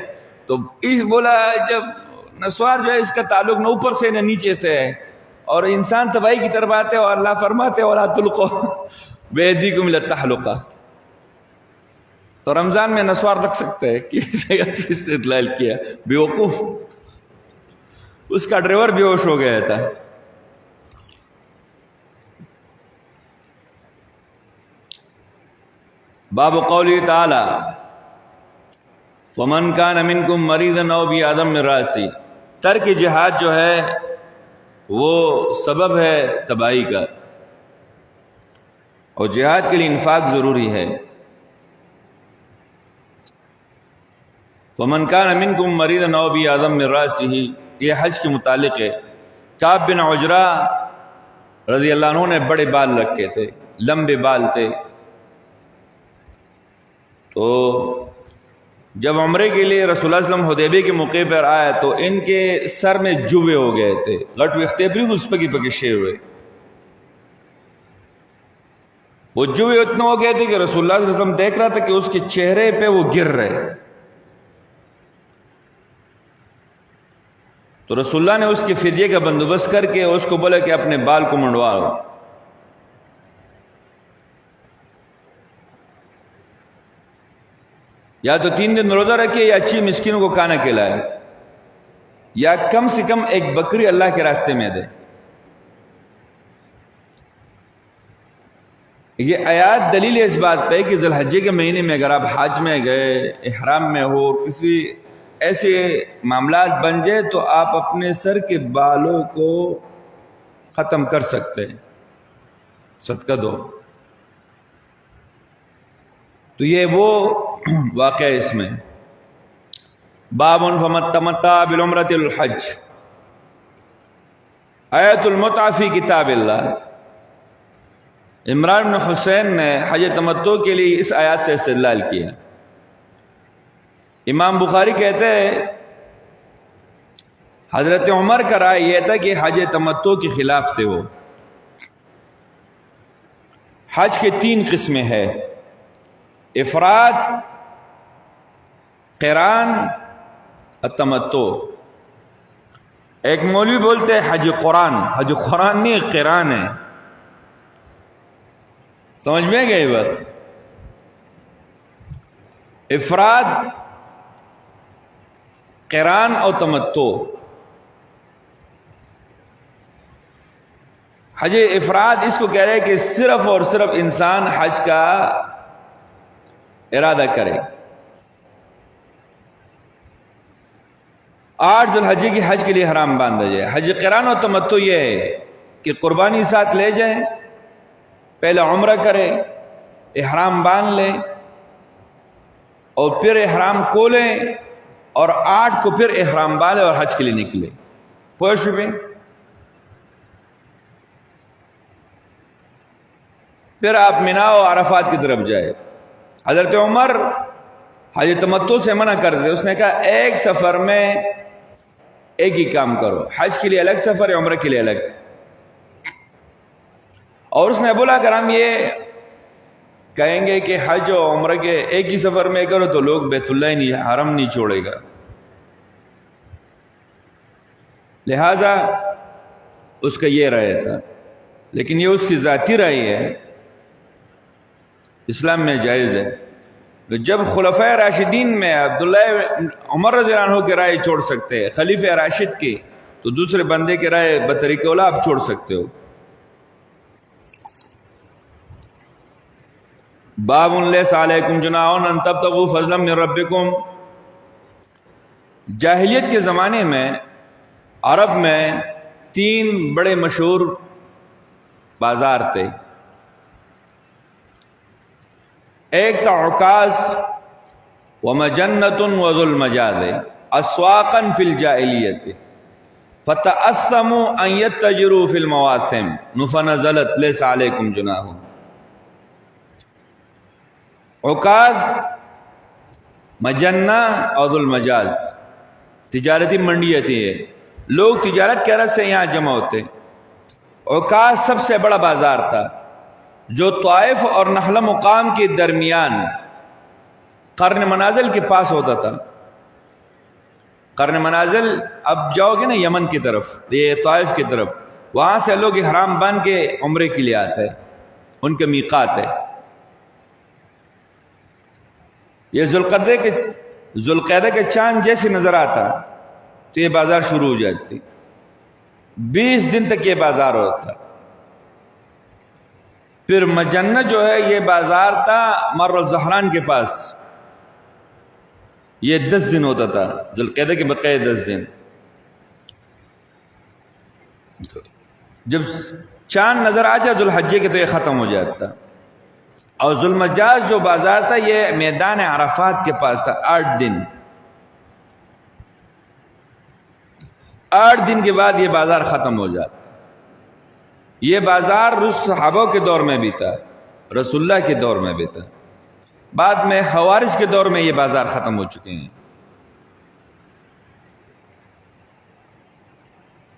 S1: تو اس بولا جب نسوار جو ہے اس کا تعلق نہ اوپر سے نہ نیچے سے ہے، اور انسان تباہی کی طرف آتے اور اللہ فرماتے وَلَا تُلْقُوا بِأَيْدِيكُمْ إِلَى التَّهْلُكَةِ. تو رمضان میں نسوار رکھ سکتے ہیں، کسی سے استدلال کیا؟ بیوقوف. اس کا ڈرائیور بے ہوش ہو گیا تھا. باب قولی تعالی فمن کان منکم مریضا او بیاذی من راسہ. ترک جہاد جو ہے وہ سبب ہے تباہی کا، اور جہاد کے لیے انفاق ضروری ہے. ومن کان منکم مریضا او بیاذی من راسہ، یہ حج کے متعلق ہے. کعب بن عجرہ رضی اللہ عنہ نے بڑے بال رکھے تھے، لمبے بال تھے. تو جب عمرے کے لیے رسول اللہ صلی اللہ علیہ وسلم حدیبیہ کے موقع پر آئے تو ان کے سر میں جوے ہو گئے تھے، غٹ ویختے بھی اس پکی پکشے ہوئے. وہ جوے اتنے ہو گئے تھے کہ رسول اللہ صلی اللہ علیہ وسلم دیکھ رہا تھا کہ اس کے چہرے پہ وہ گر رہے. تو رسول اللہ نے اس کے فدیے کا بندوبست کر کے اس کو بولا کہ اپنے بال کو منڈواؤ. یا تو 3 دن روزہ رکھے، یا اچھی مسکینوں کو کھانا کھلائے، یا کم سے کم ایک بکری اللہ کے راستے میں دے. یہ آیات دلیل ہے اس بات پہ کہ ذی الحجہ کے مہینے میں اگر آپ حج میں گئے، احرام میں ہو، کسی ایسے معاملات بن جائے تو آپ اپنے سر کے بالوں کو ختم کر سکتے ہیں، صدقہ دو. تو یہ وہ واقعہ ہے اس میں. باب فمن تمتع بالعمرۃ الحج. آیت المتع فی کتاب اللہ. عمران بن حسین نے حج تمتع کے لیے اس آیات سے استدلال کیا. امام بخاری کہتے ہیں حضرت عمر کا رائے یہ تھا کہ حج تمتع کے خلاف تھے. وہ حج کے 3 قسمیں ہیں: افراد، قران، التمتع. ایک مولوی بولتے ہیں حج قرآن. حج قرآن نہیں، قران ہے. سمجھ میں گئی بات؟ افراد، قران اور تمتع. حج افراد اس کو کہہ رہے ہیں کہ صرف اور صرف انسان حج کا ارادہ کرے. 8 ذی الحجہ کی حج کے لیے حرام باندھا جائے. حج قران اور تمتع یہ ہے کہ قربانی ساتھ لے جائیں، پہلے عمرہ کرے، احرام باندھ لیں اور پھر احرام کھولیں اور 8 کو پھر احرام باندھے اور حج کے لیے نکلے. پوچھ بھی پھر آپ مینا و عرفات کی طرف جائے. حضرت عمر حج تمتع سے منع کر دے. اس نے کہا ایک سفر میں ایک ہی کام کرو، حج کے لیے الگ سفر ہے، عمرہ کے لیے الگ. اور اس نے بولا اگر ہم یہ کہیں گے کہ حج و عمرہ کے ایک ہی سفر میں کرو تو لوگ بیت اللہ نہیں، حرم نہیں چھوڑے گا. لہذا اس کا یہ رائے تھا، لیکن یہ اس کی ذاتی رائے ہے، اسلام میں جائز ہے. جب خلفائے راشدین میں عبداللہ عمر رضی اللہ عنہ کی رائے چھوڑ سکتے ہیں، خلیفہ راشد کی، تو دوسرے بندے کی رائے بطریق اولا آپ چھوڑ سکتے ہو. باب لیس علیکم جناح ان تبتغوا فضلا من ربکم. جاہلیت کے زمانے میں عرب میں 3 بڑے مشہور بازار تھے. ایک تھا عکاظ ومجنۃ وذو المجاز اسواقا فی الجاہلیۃ فتأثموا ان یتجروا فی المواسم فنزلت لیس علیکم جناح. عکاظ، مجنہ اور ذو المجاز تجارتی منڈیاں تھی. لوگ تجارت کے غرض سے یہاں جمع ہوتے. عکاظ سب سے بڑا بازار تھا جو طائف اور نخلہ مقام کے درمیان قرن منازل کے پاس ہوتا تھا. قرن منازل اب جاؤ گے نا یمن کی طرف، یہ طائف کی طرف، وہاں سے لوگ احرام باندھ کے عمرے کے لیے آتے ہیں، ان کے میقات ہے. یہ ذوالقعدہ کے چاند جیسے نظر آتا تو یہ بازار شروع ہو جاتی. 20 دن تک یہ بازار ہوتا. پھر مجنہ جو ہے یہ بازار تھا مر الزہران کے پاس، یہ 10 دن ہوتا تھا، ذوالقعدہ کے بقیہ 10 دن. جب چاند نظر آ جائے ذوالحجہ کے تو یہ ختم ہو جاتا. اور ذو المجاز جو بازار تھا یہ میدان عرفات کے پاس تھا. 8 دن 8 دن کے بعد یہ بازار ختم ہو جاتا. یہ بازار صحابہ کے دور میں بھی تھا، رسول اللہ کے دور میں بھی تھا. بعد میں خوارج کے دور میں یہ بازار ختم ہو چکے ہیں.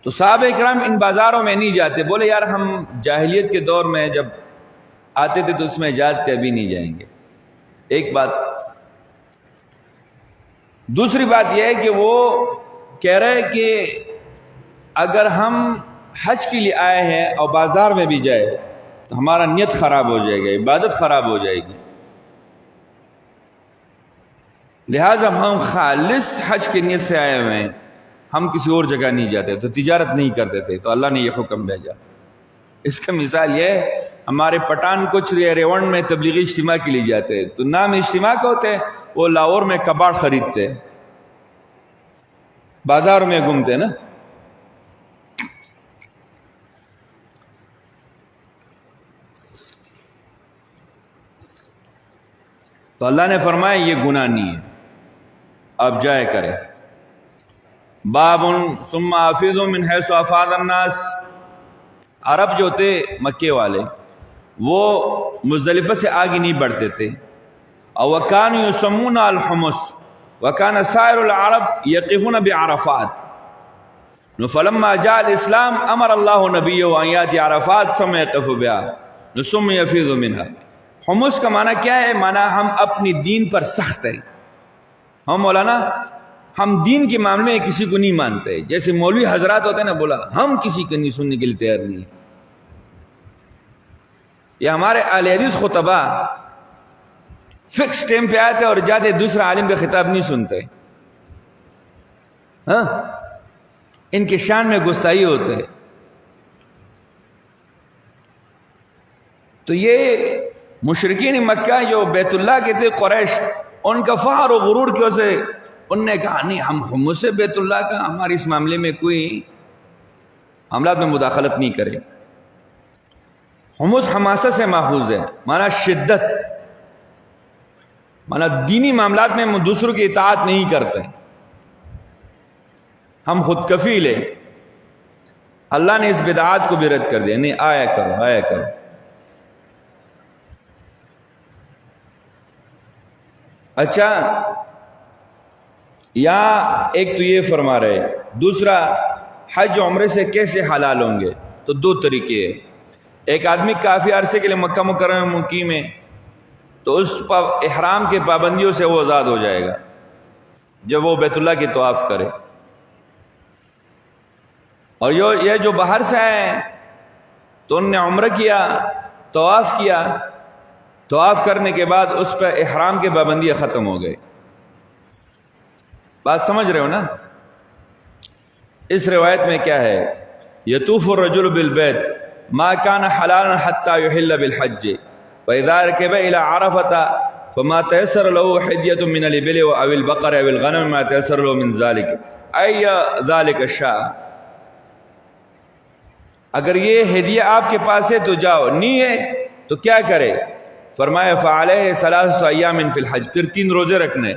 S1: تو صحابہ اکرام ان بازاروں میں نہیں جاتے. بولے یار ہم جاہلیت کے دور میں جب آتے تھے تو اس میں جاتے، ابھی نہیں جائیں گے. ایک بات. دوسری بات یہ ہے کہ وہ کہہ رہے کہ اگر ہم حج کے لیے آئے ہیں اور بازار میں بھی جائے تو ہمارا نیت خراب ہو جائے گا، عبادت خراب ہو جائے گی. لہٰذا ہم خالص حج کی نیت سے آئے ہوئے ہیں، ہم کسی اور جگہ نہیں جاتے، تو تجارت نہیں کرتے تھے. تو اللہ نے یہ حکم بھیجا. اس کا مثال یہ ہے ہمارے پٹھان کچھ ریونڈ میں تبلیغی اجتماع کے لیے جاتے ہیں تو نام اجتماع کا ہوتے ہیں، وہ لاہور میں کباڑ خریدتے ہیں، بازار میں گھومتے نا. تو اللہ نے فرمایا یہ گناہ نہیں ہے، آپ جائے کریں. باب ثم افیضوا من حیث افاض الناس. عرب جو تھے مکے والے وہ مزدلفہ سے آگے نہیں بڑھتے تھے. اور وَكَانُوا يُسَمُّونَ الْحُمُسَ وَكَانَ سَائِرُ الْعَرَبِ يَقِفُونَ بِعَرَفَاتٍ. فَلَمَّا جَاءَ الْإِسْلَامُ أَمَرَ اللَّهُ نَبِيَّهُ أَنْ يَأْتِيَ عَرَفَاتٍ ثُمَّ يَقِفَ بِهَا ثُمَّ يَفِيضُ مِنْهَا. حمس کا معنی کیا ہے؟ معنی ہم اپنی دین پر سخت ہیں. ہم مولانا ہم دین کے معاملے میں کسی کو نہیں مانتے. جیسے مولوی حضرات ہوتے ہیں نا، بولا ہم کسی کو نہیں سننے کے لیے تیار نہیں. یہ ہمارے اہل حدیث خطبہ فکس ٹائم پہ آتے اور جاتے، دوسرا عالم کا خطاب نہیں سنتے. ہاں، ان کے شان میں گستاخی ہوتے. تو یہ مشرکین مکہ جو بیت اللہ کے تھے قریش، ان کا فخر و غرور کی وجہ سے ان نے کہا نہیں، ہم حمس بیت اللہ کا، ہمارے اس معاملے میں کوئی معاملات میں مداخلت نہیں کرے. حمس حماسہ سے ماخوذ ہے، معنی شدت، معنی دینی معاملات میں ہم دوسروں کی اطاعت نہیں کرتے، ہم خود کفیل ہیں. اللہ نے اس بدعات کو بھی رد کر دیا، نہیں آیا کرو آیا کرو. اچھا، یہاں ایک تو یہ فرما رہے، دوسرا حج عمرے سے کیسے حلال ہوں گے؟ تو دو طریقے ہیں. ایک آدمی کافی عرصے کے لیے مکہ مکرمہ میں مقیم ہے تو اس احرام کے پابندیوں سے وہ آزاد ہو جائے گا جب وہ بیت اللہ کی طواف کرے. اور یہ جو باہر سے آئے ہیں تو ان نے عمرہ کیا، طواف کیا، طواف کرنے کے بعد اس پہ احرام کے پابندیاں ختم ہو گئے. بات سمجھ رہے ہو نا؟ اس روایت میں کیا ہے؟ یطوف الرجل بالبیت ما كان حلالا حتى يحل بالحج فاذا ركب الى عرفه فما تيسر له حدية من الابل او البقر او الغنم ما تيسر له من ذلك اي ذلك الشاء. اگر یہ ہدیہ آپ کے پاس ہے تو جاؤ، نہیں ہے تو کیا کرے؟ فرمایا فعلیہ 3 ایام فی الحج، پھر 3 روزے رکھنے،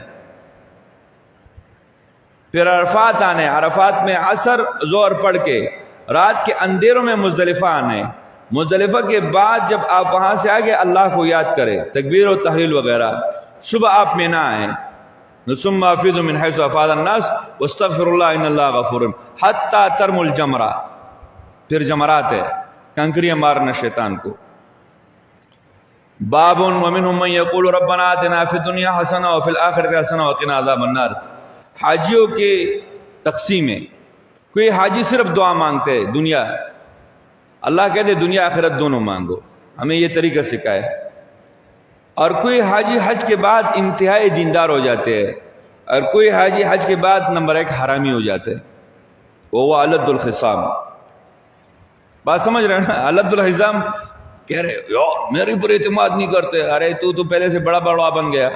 S1: پھر عرفات آنے، عرفات میں عصر ظہر پڑھ کے رات کے اندھیروں میں مزدلفہ آنے، مزدلفہ کے بعد جب آپ وہاں سے آگے اللہ کو یاد کرے، تکبیر و تحلیل وغیرہ، صبح آپ مینا آئیں، ثم افیضوا من حیث افاض الناس واستغفر اللہ ان اللہ غفور حتی ترموا الجمرہ. پھر جمرات ہے، کنکریاں مارنا شیطان کو. باب ومنهم من يقول ربنا آتنا فی الدنیا حسنہ وفی الآخرۃ حسنہ وقنا عذاب النار. حاجیوں کی تقسیم ہے. کوئی حاجی صرف دعا مانگتے ہیں دنیا، اللہ کہتے دنیا آخرت دونوں مانگو، ہمیں یہ طریقہ سکھائے. اور کوئی حاجی حج کے بعد انتہائی دیندار ہو جاتے ہیں، اور کوئی حاجی حج کے بعد نمبر 1 حرامی ہو جاتے ہیں، وہ علد الخصام. بات سمجھ رہے ہیں نا؟ علد الخصام کہہ رہے یار میرے پر اعتماد نہیں کرتے. ارے تو پہلے سے بڑا بڑا بن گیا،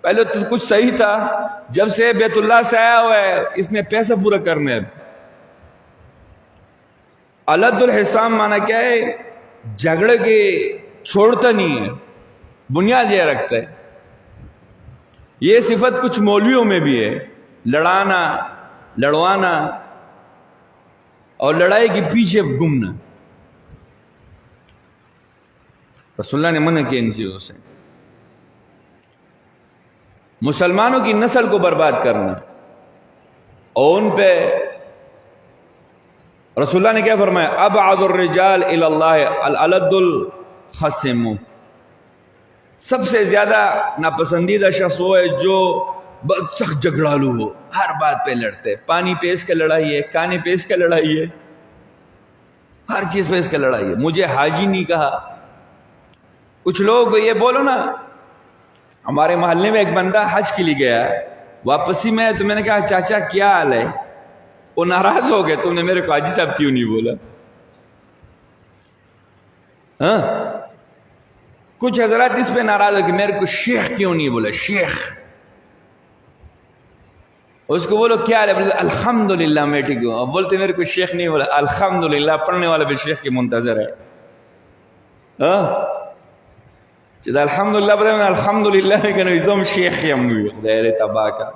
S1: پہلے تو کچھ صحیح تھا، جب سے بیت اللہ سے آیا ہوا ہے اس نے پیسہ پورا کرنا ہے. علد الحسام معنی کیا ہے؟ جھگڑے کے چھوڑتا نہیں ہے، بنیاد یہ رکھتا ہے. یہ صفت کچھ مولویوں میں بھی ہے، لڑانا، لڑوانا اور لڑائی کے پیچھے گھومنا. رسول اللہ نے منع کیا ان چیزوں سے. مسلمانوں کی نسل کو برباد کرنا، اور ان پہ رسول اللہ نے کیا فرمایا؟ ابعد الرجال الی اللہ الالد الخصم. سب سے زیادہ ناپسندیدہ شخص وہ ہے جو بہت سخت جھگڑالو ہو، ہر بات پہ لڑتے، پانی پہ اس کا لڑائی ہے، کھانے پہ اس کا لڑائی ہے، ہر چیز پہ اس کا لڑائی ہے. مجھے حاجی نہیں کہا. کچھ لوگ یہ بولو نا، ہمارے محلے میں ایک بندہ حج کے لیے گیا، واپسی میں تو میں نے کہا چاچا کیا حال ہے؟ وہ ناراض ہو گئے، تم نے میرے کو حاجی صاحب کیوں نہیں بولا؟ ہاں کچھ حضرات اس پہ ناراض ہو کہ میرے کو شیخ کیوں نہیں بولا شیخ. اس کو بولو کیا ہے؟ الحمدللہ میں ٹھیک ہوں. اب بولتے میرے کو شیخ نہیں بولا. الحمدللہ پڑھنے والا بھی شیخ کی منتظر ہے. ہاں الحمدللہ بولے الحمدللہ میں کہنا شیخ ہم دیر تباہ کا